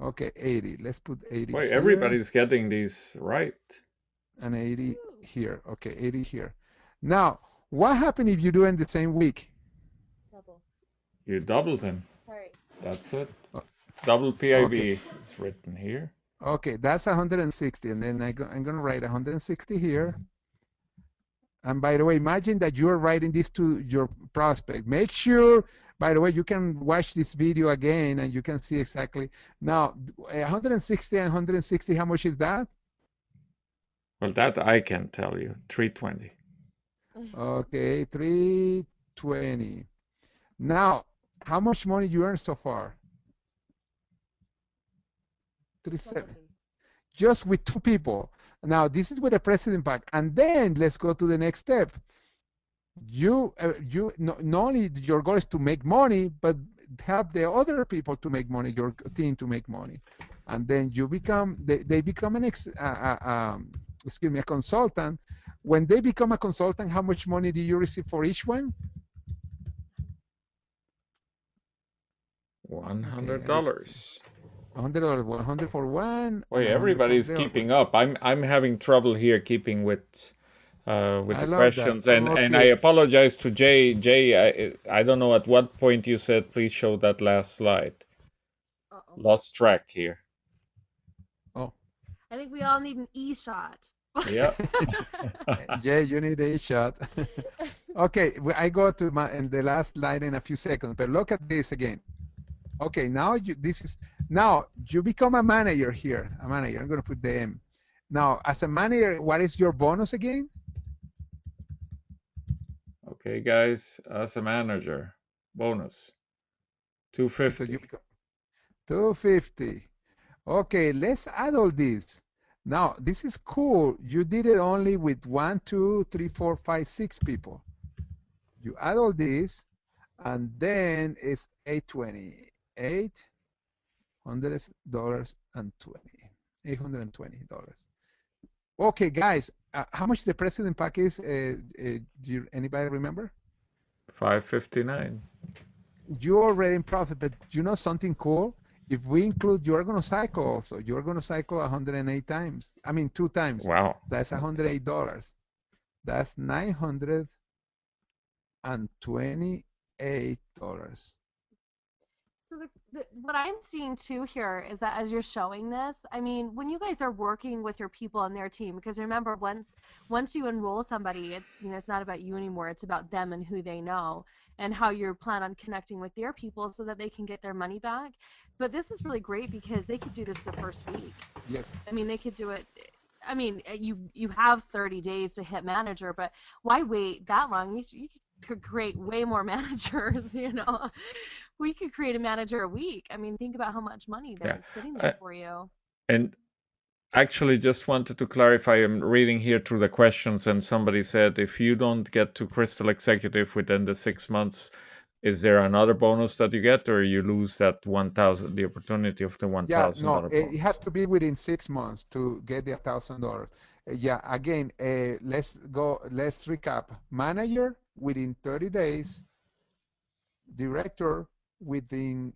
Okay, 80. Let's put 80 Wait, here. everybody's getting these right. And 80 here. Okay, 80 here. Now, what happens if you do it in the same week? Double. You double them. Sorry. That's it. Double PIB Okay. is written here. Okay, that's 160. And then I'm going to write 160 here. And by the way, imagine that you're writing this to your prospect. Make sure, by the way, you can watch this video again and you can see exactly. Now, 160 and 160, how much is that? Well, that I can tell you, 320. Okay, 320. Now, how much money you earned so far? 37. Just with 2 people. Now, this is with the president pack. And then let's go to the next step. Not only your goal is to make money, but help the other people to make money, your team to make money. And then you become, they become a consultant When they become a consultant, how much money do you receive for each one? $100. $100, 100 for one, and Wait, 100 for everybody's the other. keeping up. I'm having trouble here keeping with I the love that. questions, and I Okay. apologize to Jay. Jay, I don't know at what point you said please show that last slide. Uh-oh. Lost track here. Oh. I think we all need an e-shot. Yeah. Jay, you need a shot. Okay, I go to the last slide in a few seconds, but look at this again. Okay, now now you become a manager here. A manager. I'm going to put the M. Now, as a manager, what is your bonus again? Okay, guys, as a manager, bonus So you 250. become 250. Okay, let's add all this. Now, this is cool. You did it only with 1, 2, 3, 4, 5, 6 people. You add all this, and then it's $820. $820. Okay, guys, how much the president pack is? Do anybody remember? 559. You're already in profit, but you know something cool? If we include, you're going to cycle also. You're going to cycle 108 times. I mean, 2 times. Wow. That's $108. That's $928. So what I'm seeing too here is that as you're showing this, I mean, when you guys are working with your people and their team, because remember, once you enroll somebody, it's not about you anymore. It's about them and who they know and how you plan on connecting with their people so that they can get their money back. But this is really great because they could do this the first week. Yes. I mean, they could do it. I mean, you have 30 days to hit manager, but why wait that long? You could create way more managers, We could create a manager a week. I mean, think about how much money there's sitting there for you. And actually, just wanted to clarify, I'm reading here through the questions, and somebody said, if you don't get to Crystal Executive within the 6 months, is there another bonus that you get, or you lose that 1,000, the opportunity of the $1,000 no, bonus? it has to be within 6 months to get the $1,000. Yeah, again, let's recap. Manager within 30 days, director within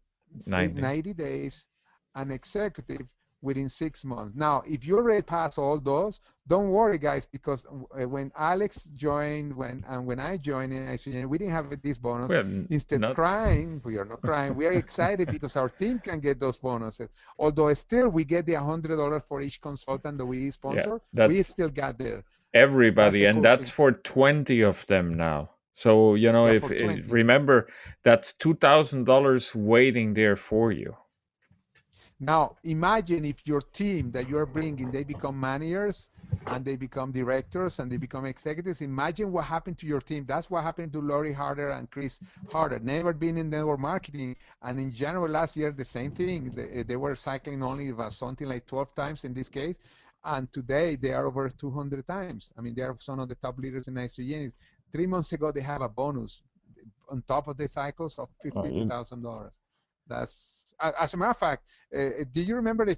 90 days, and executive within 6 months. Now, if you already pass all those, don't worry, guys, because when Alex joined, when I joined in Isagenix, we didn't have this bonus. Instead of crying, we are not crying. We are excited because our team can get those bonuses. Although still we get the $100 for each consultant that we sponsor, we still got there. Everybody, and that's for 20 of them now. So, remember, that's $2,000 waiting there for you. Now, imagine if your team that you're bringing, they become managers, and they become directors, and they become executives. Imagine what happened to your team. That's what happened to Lori Harder and Chris Harder. Never been in network marketing. And in January last year, the same thing. They were cycling only something like 12 times in this case. And today, they are over 200 times. I mean, they are some of the top leaders in Isagenix. 3 months ago, they have a bonus on top of the cycles of $52,000. That's, as a matter of fact, do you remember the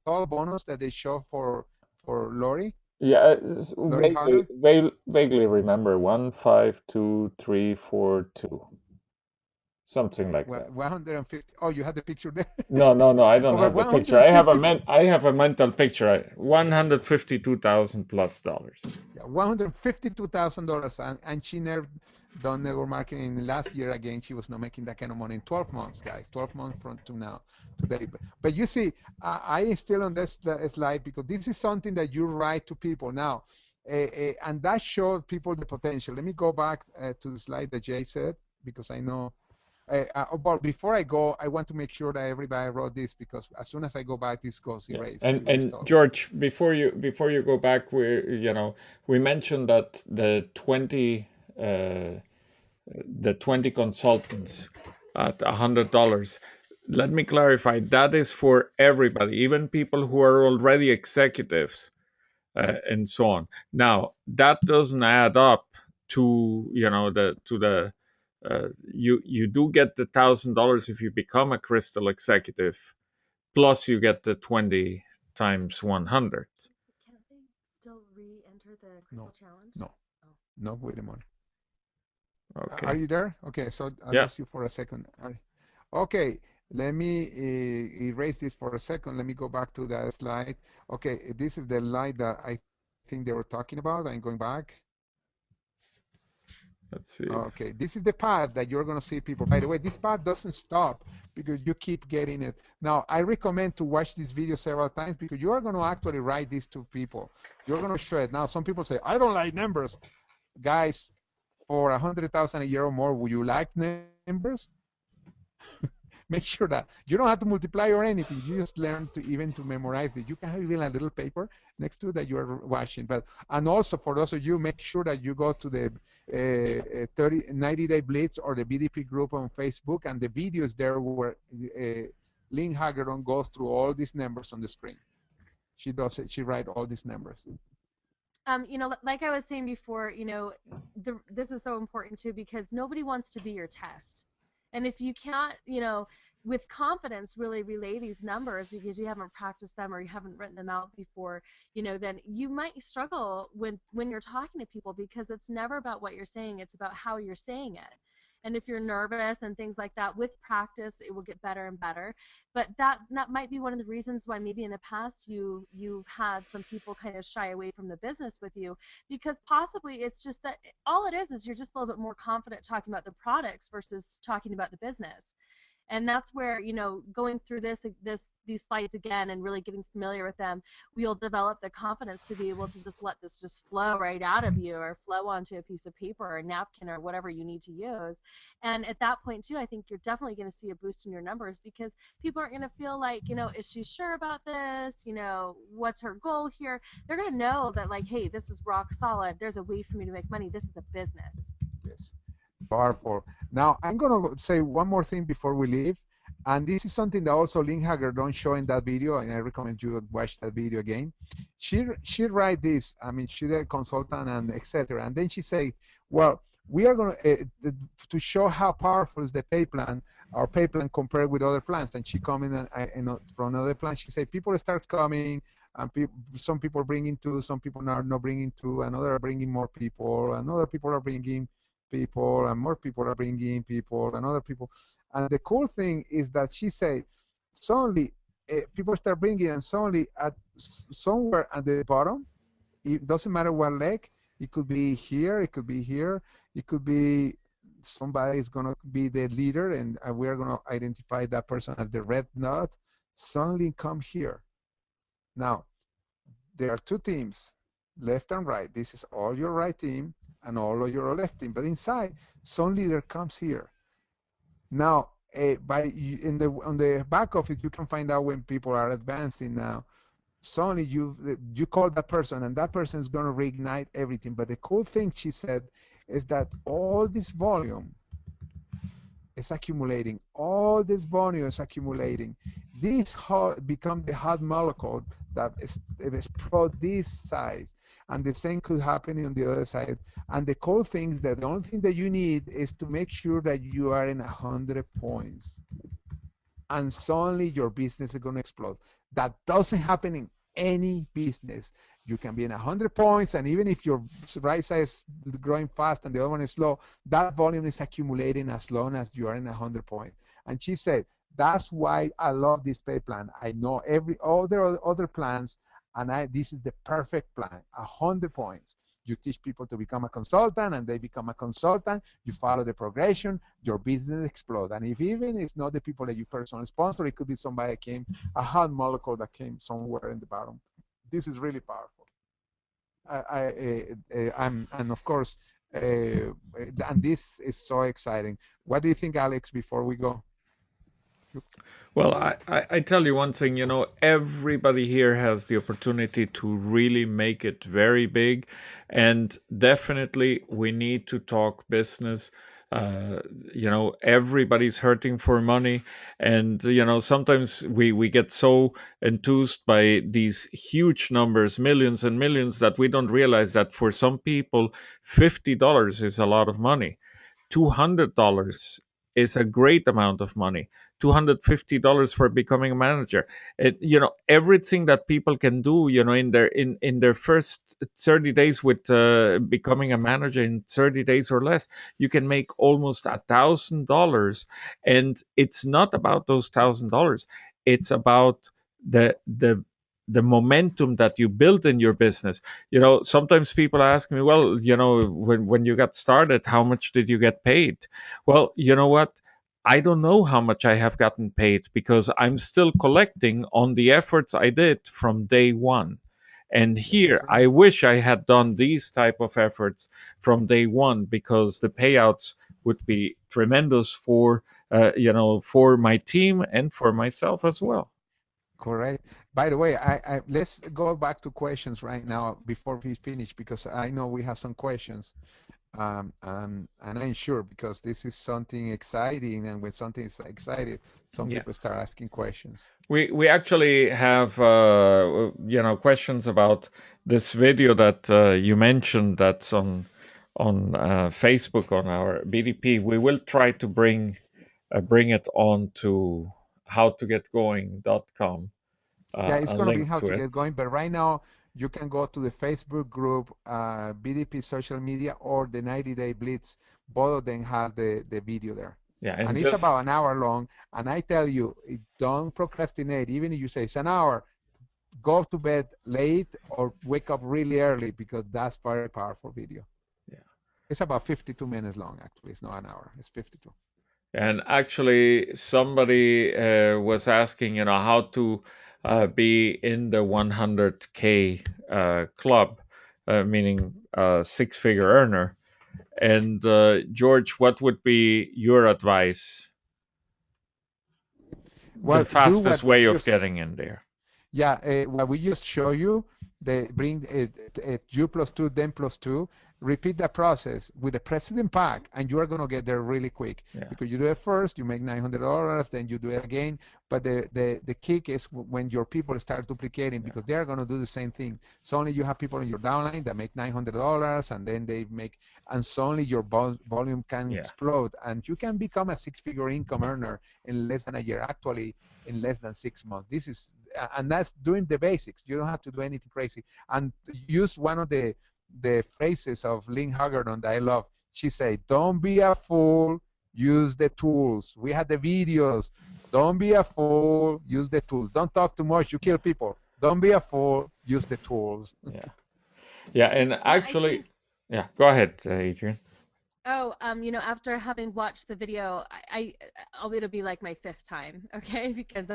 total bonus that they show for Lori? Yeah, vaguely remember 152342. Something like that. 150. Oh, you had the picture there? No, I don't have the picture. I have a mental picture. $152,000 plus. Yeah, $152,000, and she never done network marketing last year. Again, she was not making that kind of money in 12 months, guys. 12 months from to now, today. But you see, I am still on this slide because this is something that you write to people now, and that shows people the potential. Let me go back to the slide that Jay said, because I know. But before I go, I want to make sure that everybody wrote this, because as soon as I go back, this goes erased. And George, before you go back, we mentioned that the 20 consultants at $100. Let me clarify, that is for everybody, even people who are already executives, and so on. Now, that doesn't add up to you do get the $1,000 if you become a Crystal executive, plus you get the 20 times 100. Can't they still re-enter the No, Crystal Challenge? no, Oh. no, wait a minute. Are Okay. you there? Okay, so I Yeah. lost you for a second. Okay, let me erase this for a second. Let me go back to that slide. Okay, this is the slide that I think they were talking about. I'm going back. Let's see. Okay, this is the path that you're going to see people. By the way, this path doesn't stop because you keep getting it. Now, I recommend to watch this video several times because you are going to actually write this to people. You're going to show it. Now, some people say, I don't like numbers. Guys, for 100,000 a year or more, would you like numbers? Make sure that you don't have to multiply or anything. You just learn to even to memorize it. You can have even a little paper next to that you're watching. But and also for those of you, make sure that you go to the 90-day blitz or the BDP group on Facebook, and the videos there where Lynn Hagedorn goes through all these numbers on the screen. She does it. She writes all these numbers. Like I was saying before, this is so important too because nobody wants to be your test. And if you can't, with confidence really relay these numbers because you haven't practiced them or you haven't written them out before, then you might struggle when you're talking to people because it's never about what you're saying, it's about how you're saying it. And if you're nervous and things like that, with practice, it will get better and better. But that might be one of the reasons why maybe in the past you've had some people kind of shy away from the business with you because possibly it's just that all it is you're just a little bit more confident talking about the products versus talking about the business. And that's where, going through these slides again and really getting familiar with them, we'll develop the confidence to be able to just let this just flow right out of you or flow onto a piece of paper or a napkin or whatever you need to use. And at that point, too, I think you're definitely going to see a boost in your numbers because people aren't going to feel like, is she sure about this? What's her goal here? They're going to know that, like, hey, this is rock solid. There's a way for me to make money. This is a business. Yes, powerful. Now, I'm going to say one more thing before we leave. And this is something that also Lynn Hagedorn show in that video, and I recommend you watch that video again. She write this. I mean, she's a consultant and etc. And then she say, well, we are going to show how powerful is the pay plan, our pay plan compared with other plans. And she come in and from another plan. She say people start coming, and some people bringing two, some people are not bringing two, and others are bringing more people, and other people are bringing people, and more people are bringing people, and other people. And the cool thing is that she said, suddenly people start bringing, and suddenly somewhere at the bottom, it doesn't matter what leg, it could be here, it could be here, it could be somebody is going to be the leader, and we are going to identify that person as the red nut. Suddenly come here. Now, there are two teams, left and right. This is all your right team and all of your left team. But inside, some leader comes here. Now, on the back of it, you can find out when people are advancing now. Suddenly, you call that person, and that person is going to reignite everything. But the cool thing, she said, is that all this volume is accumulating. All this volume is accumulating. This become the hot molecule that explode this side. And the same could happen on the other side. And the cool thing is that the only thing that you need is to make sure that you are in 100 points. And suddenly your business is going to explode. That doesn't happen in any business. You can be in 100 points, and even if your right side is growing fast and the other one is slow, that volume is accumulating as long as you are in 100 points. And she said, that's why I love this pay plan. I know all the other plans, and this is the perfect plan, 100 points. You teach people to become a consultant, and they become a consultant. You follow the progression, your business explodes. And if even it's not the people that you personally sponsor, it could be somebody that came, a hot molecule that came somewhere in the bottom. This is really powerful. And of course, and this is so exciting. What do you think, Alex, before we go? Well, I tell you one thing, everybody here has the opportunity to really make it very big. And definitely we need to talk business. Everybody's hurting for money. And, sometimes we get so enthused by these huge numbers, millions and millions, that we don't realize that for some people, $50 is a lot of money. $200 is a great amount of money. $250 for becoming a manager. Everything that people can do, in their first 30 days with becoming a manager, in 30 days or less, you can make almost $1,000. And it's not about those $1,000. It's about the momentum that you build in your business. Sometimes people ask me, well, when you got started, how much did you get paid? Well, you know what? I don't know how much I have gotten paid, because I'm still collecting on the efforts I did from day one. And That's here, right. I wish I had done these type of efforts from day one, because the payouts would be tremendous for my team and for myself as well. Correct. By the way, let's go back to questions right now before we finish, because I know we have some questions. And I'm sure, because this is something exciting, and when something is exciting, some Yeah. people start asking questions. We actually have questions about this video that you mentioned, that's on Facebook on our BDP. We will try to bring it on to howtogetgoing.com, Yeah, it's a going to be link how to to get it. going, but right now you can go to the Facebook group, BDP social media, or the 90-day blitz. Both of them have the video there. Yeah, And and it's about just an hour long. And I tell you, don't procrastinate. Even if you say it's an hour, go to bed late or wake up really early, because that's very powerful video. yeah. It's about 52 minutes long, actually. It's not an hour. It's 52. And actually, somebody was asking, how to be in the 100K club, meaning six-figure earner. And George, what would be your advice? The Well, do fastest what we way of just getting in there. Yeah, what we just show you, they bring U plus 2, then plus 2. Repeat that process with the President Pack, and you are going to get there really quick. Yeah. Because you do it first, you make $900, then you do it again. But the kick is when your people start duplicating, because they are going to do the same thing. Suddenly you have people in your downline that make $900, and then they make, and suddenly your volume can Yeah. explode, and you can become a six-figure income earner in less than a year. Actually, in less than 6 months. This is, and that's doing the basics. You don't have to do anything crazy. And use one of the phrases of Lynn Haggerton that I love. She said, "Don't be a fool. Use the tools." We had the videos. Don't be a fool. Use the tools. Don't talk too much. You kill people. Don't be a fool. Use the tools. Yeah. Yeah. And actually, yeah. Go ahead, Adrian. Oh, after having watched the video, it'll be like my fifth time, okay? Because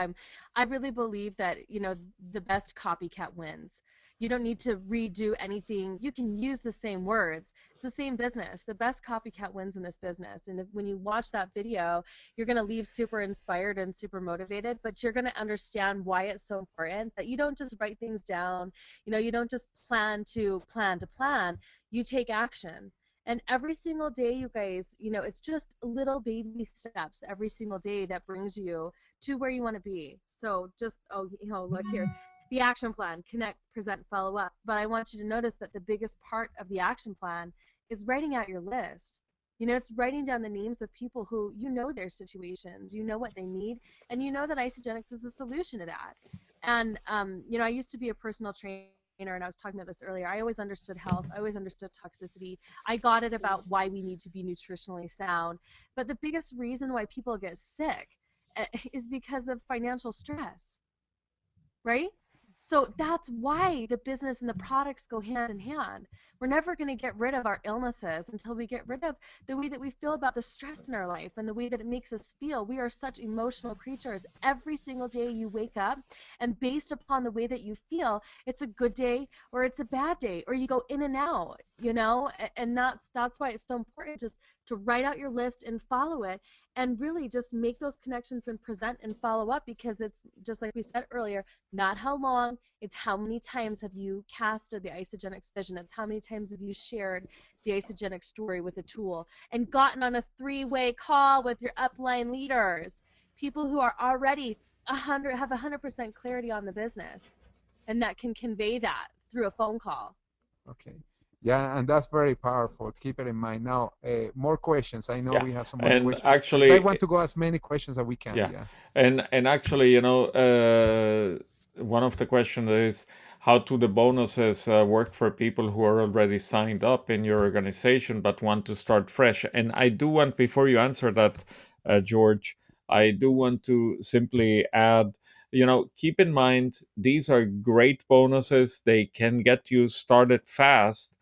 I really believe that, the best copycat wins. You don't need to redo anything. You can use the same words. It's the same business. The best copycat wins in this business. And when you watch that video, you're going to leave super inspired and super motivated, but you're going to understand why it's so important that you don't just write things down. You don't just plan to plan to plan. You take action. And every single day, you guys, it's just little baby steps every single day that brings you to where you want to be. So just, look here. The action plan, connect, present, follow up. But I want you to notice that the biggest part of the action plan is writing out your list. It's writing down the names of people who their situations, what they need, and that Isagenix is a solution to that. And, I used to be a personal trainer, and I was talking about this earlier. I always understood health. I always understood toxicity. I got it about why we need to be nutritionally sound. But the biggest reason why people get sick is because of financial stress, right? So that's why the business and the products go hand in hand. We're never going to get rid of our illnesses until we get rid of the way that we feel about the stress in our life and the way that it makes us feel. We are such emotional creatures. Every single day you wake up, and based upon the way that you feel, it's a good day or it's a bad day, or you go in and out, and that's why it's so important just to write out your list and follow it, and really just make those connections and present and follow up, because it's just like we said earlier, not how long, it's how many times have you casted the Isagenix vision. It's how many times have you shared the Isagenix story with a tool and gotten on a three-way call with your upline leaders, people who are already have 100% clarity on the business, and that can convey that through a phone call. Okay. Yeah, and that's very powerful. Keep it in mind. Now, more questions. I know Yeah, we have some more and questions because I actually, want to go as many questions as we can. yeah, Yeah. and actually, one of the questions is how do the bonuses work for people who are already signed up in your organization but want to start fresh? And I do want, before you answer that, George, I do want to simply add, keep in mind these are great bonuses. They can get you started fast.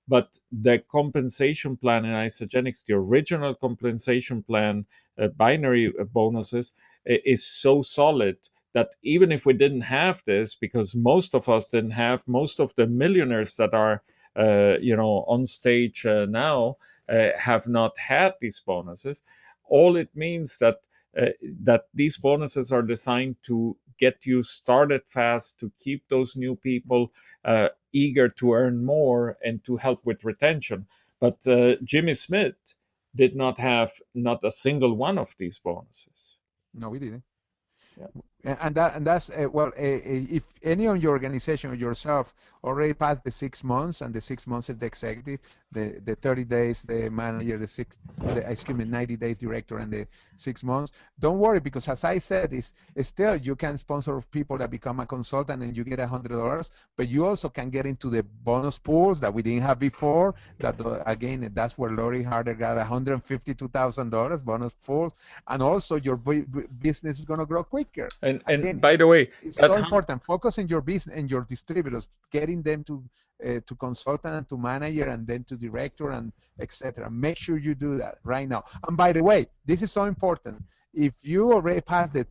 But the compensation plan in Isagenix, the original compensation plan, binary bonuses, is so solid that even if we didn't have this, because most of us didn't have, most of the millionaires that are on stage now have not had these bonuses. All it means that these bonuses are designed to get you started fast, to keep those new people eager to earn more and to help with retention. But Jimmy Smith did not have not a single one of these bonuses. No, we didn't. Yeah. And that's well, if any of your organization or yourself already passed the 6 months, and the 6 months is the executive, the 30 days the manager, excuse me, 90 days director, and the 6 months, don't worry, because as I said, is still you can sponsor people that become a consultant and you get $100, but you also can get into the bonus pools that we didn't have before. That again, that's where Lori Harder got $152,000 bonus pools, and also your business is going to grow quicker. And Again, by the way, it's so important. Focus on your business and your distributors, getting them to consultant and to manager and then to director and etc. Make sure you do that right now. And by the way, this is so important. If you already passed the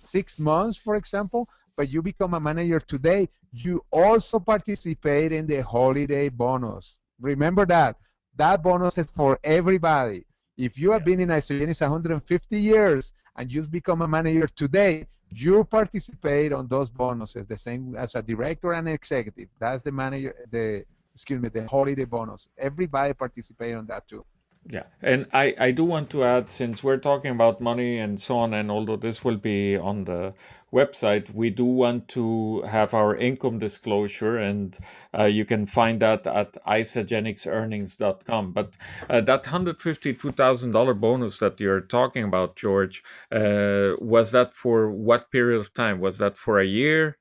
6 months, for example, but you become a manager today, you also participate in the holiday bonus. Remember that. That bonus is for everybody. If you have been in Isagenix 150 years and you've become a manager today, you participate on those bonuses the same as a director and executive. That's the manager, the holiday bonus. Everybody participate on that too. Yeah, and I do want to add, since we're talking about money and so on, and although this will be on the website, we do want to have our income disclosure, and you can find that at isagenixearnings.com. But that $152,000 bonus that you're talking about, George, was that for what period of time? Was that for a year?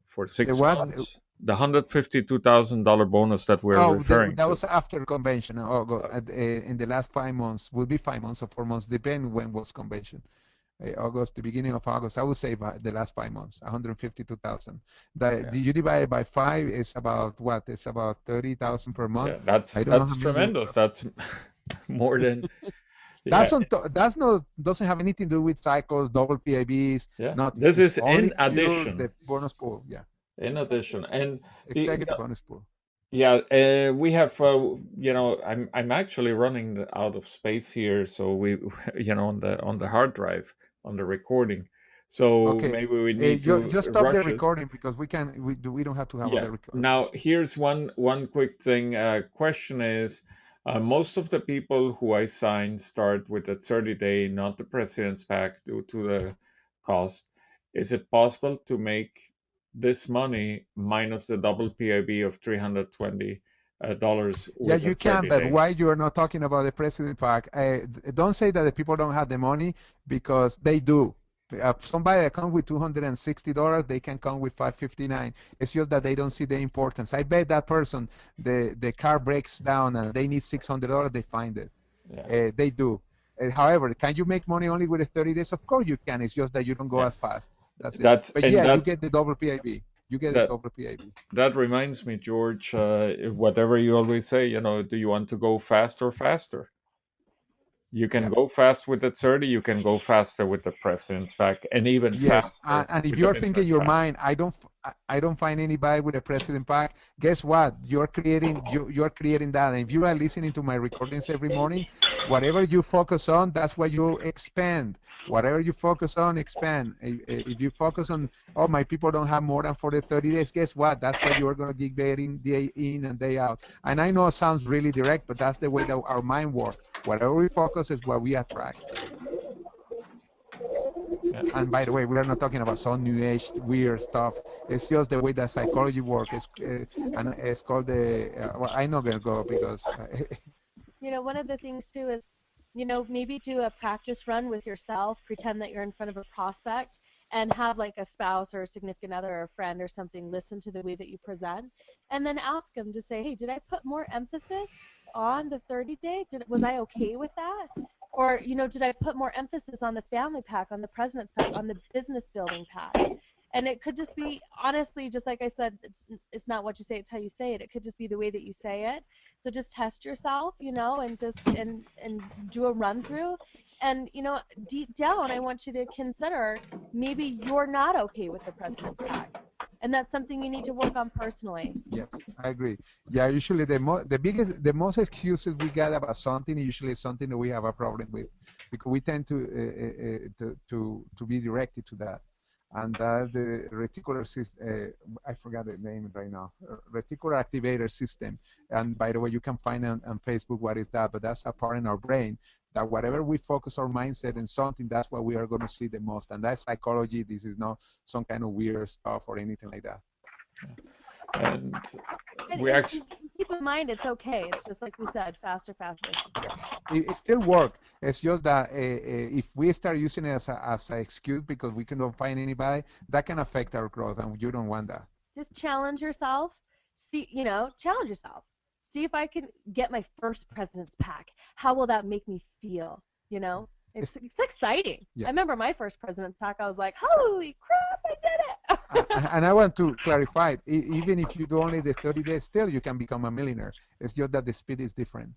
For 6 months? The $152,000 bonus that we're referring that to. was after convention. In the last 5 months, will be 5 months or 4 months, depending when was convention. August, the beginning of August, I would say by the last 5 months, 152,000. You divide it by 5, it's about what? It's about 30,000 per month. Yeah, that's tremendous. That's more than. Yeah. Doesn't have anything to do with cycles, double PIBs. Yeah. Not, this is in addition. The bonus pool. Yeah. In addition, and executive bonus pool. Yeah, we have. I'm actually running out of space here, so we, on the hard drive on the recording. So maybe we need to just stop the rush recording because we don't have to have other recording. Now here's one quick thing. Question is, most of the people who I sign start with a 30-day, not the President's Pack, due to the cost. Is it possible to make this money minus the double PIB of $320? Yeah, you can, but why you are not talking about the President Pack? Don't say that the people don't have the money, because they do. Somebody that comes with $260, they can come with $559. It's just that they don't see the importance. I bet that person, the car breaks down and they need $600, they find it. Yeah. They do. However, can you make money only with the 30 days? Of course you can. It's just that you don't go as fast. That's it. But yeah, you get the double PIB. You get the double PIB. That reminds me, George, whatever you always say, do you want to go fast or faster? You can go fast with the 30, you can go faster with the President's Pack, and even faster. And if you're thinking in your mind, I don't find anybody with a President Pack, guess what? You're creating that. And if you are listening to my recordings every morning, whatever you focus on, that's what you expand. Whatever you focus on, expand. If you focus on, my people don't have more than 30 days, guess what? That's what you're going to keep getting day in and day out. And I know it sounds really direct, but that's the way that our mind works. Whatever we focus is what we attract. Yeah. And by the way, we are not talking about some new age weird stuff. It's just the way that psychology works. And it's called the. Well, I'm not gonna go because. One of the things too is, maybe do a practice run with yourself, pretend that you're in front of a prospect, and have like a spouse or a significant other or a friend or something listen to the way that you present, and then ask them to say, hey, did I put more emphasis on the 30-day? Was I okay with that? Or, did I put more emphasis on the family pack, on the president's pack, on the business building pack? And it could just be, honestly, just like I said, it's not what you say, it's how you say it. It could just be the way that you say it. So just test yourself, and just and do a run through. And deep down, I want you to consider maybe you're not okay with the president's pack, and that's something you need to work on personally. Yes, I agree. Yeah, usually the most excuses we get about something usually is something that we have a problem with, because we tend to be directed to that. And the reticular system, I forgot the name right now, reticular activator system. And by the way, you can find on Facebook what is that, but that's a part in our brain that whatever we focus our mindset in something, that's what we are going to see the most. And that's psychology. This is not some kind of weird stuff or anything like that. And And, we and, actually, and keep in mind, it's okay. It's just like we said, faster, faster. It still works. It's just that if we start using it as an excuse because we cannot find anybody, that can affect our growth, and you don't want that. Just challenge yourself. Challenge yourself. See if I can get my first president's pack. How will that make me feel? It's exciting. Yeah. I remember my first president's pack. I was like, holy crap, I did it. And I want to clarify, even if you do only the 30 days, still you can become a millionaire. It's just that the speed is different.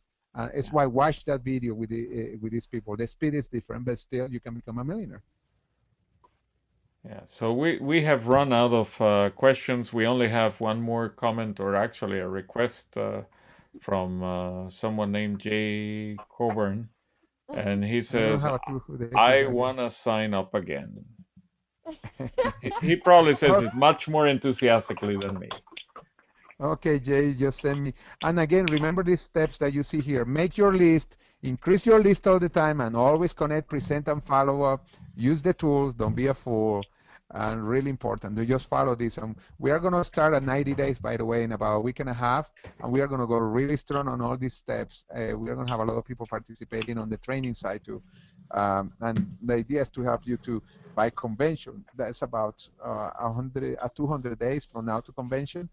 It's why watch that video with these people. The speed is different, but still you can become a millionaire. yeah. So we have run out of questions. We only have one more comment, or actually a request from someone named Jay Coburn, and he says, "I want to sign up again." He probably says it much more enthusiastically than me. Okay, Jay, just send me. And again, remember these steps that you see here. Make your list, increase your list all the time, and always connect, present, and follow up. Use the tools. Don't be a fool. And really important, to just follow this. We are going to start at 90 days, by the way, in about a week and a half, and we are going to go really strong on all these steps. We are going to have a lot of people participating on the training side too. And the idea is to help you to, by convention, that's about 200 days from now to convention.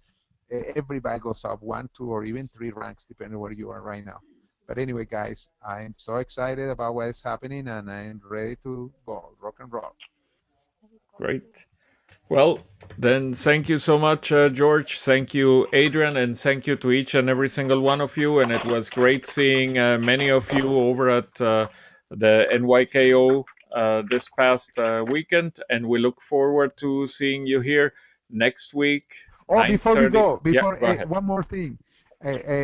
Everybody goes up 1, 2, or even 3 ranks, depending where you are right now. But anyway, guys, I'm so excited about what is happening, and I'm ready to go rock and roll. Great. Well, then thank you so much, George. Thank you, Adrian, and thank you to each and every single one of you. And it was great seeing many of you over at the NYKO this past weekend. And we look forward to seeing you here next week. Oh, before you go, go ahead. One more thing.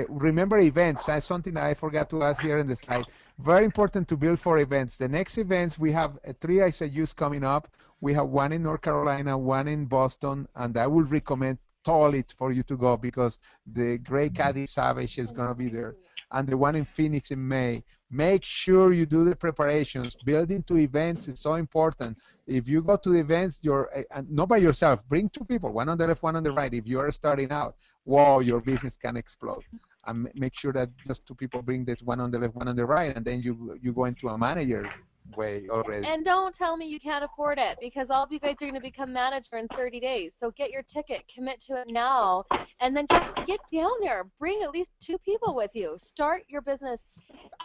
Remember events. That's something that I forgot to add here in the slide. Very important to build for events. The next events, we have 3 ICUs coming up. We have one in North Carolina, one in Boston, and I would recommend totally for you to go because the great Caddy Savage is going to be there. And the one in Phoenix in May. Make sure you do the preparations. Building to events is so important. If you go to the events, you're not by yourself. Bring 2 people, one on the left, one on the right. If you are starting out, whoa, your business can explode. And make sure that just 2 people bring this one on the left, one on the right, and then you go into a manager way already. And don't tell me you can't afford it, because all of you guys are going to become manager in 30 days. So get your ticket, commit to it now, and then just get down there. Bring at least 2 people with you. Start your business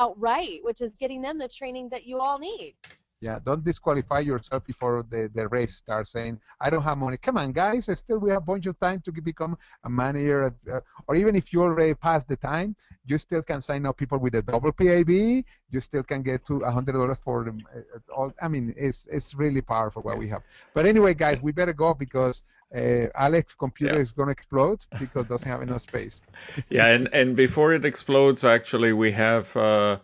outright, which is getting them the training that you all need. Yeah, don't disqualify yourself before the race starts saying, I don't have money. Come on, guys, still we have a bunch of time to become a manager. Or even if you already passed the time, you still can sign up people with a double PAB. You still can get to $100 for them. I mean, it's really powerful what we have. But anyway, guys, we better go because Alex's computer is going to explode because it doesn't have enough space. Yeah, and before it explodes, actually, we have...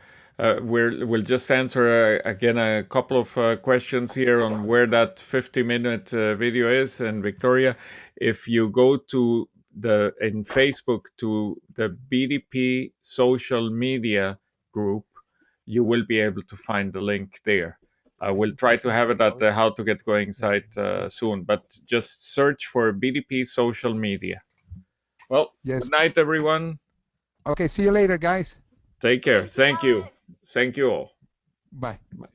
we'll just answer again a couple of questions here on where that 50-minute video is in Victoria. If you go to in Facebook to the BDP social media group, you will be able to find the link there. I will try to have it at the How to Get Going site soon, but just search for BDP social media. Well, Yes. good night, everyone. Okay, see you later, guys. Take care. Thank you. Thank you all. Bye. Bye.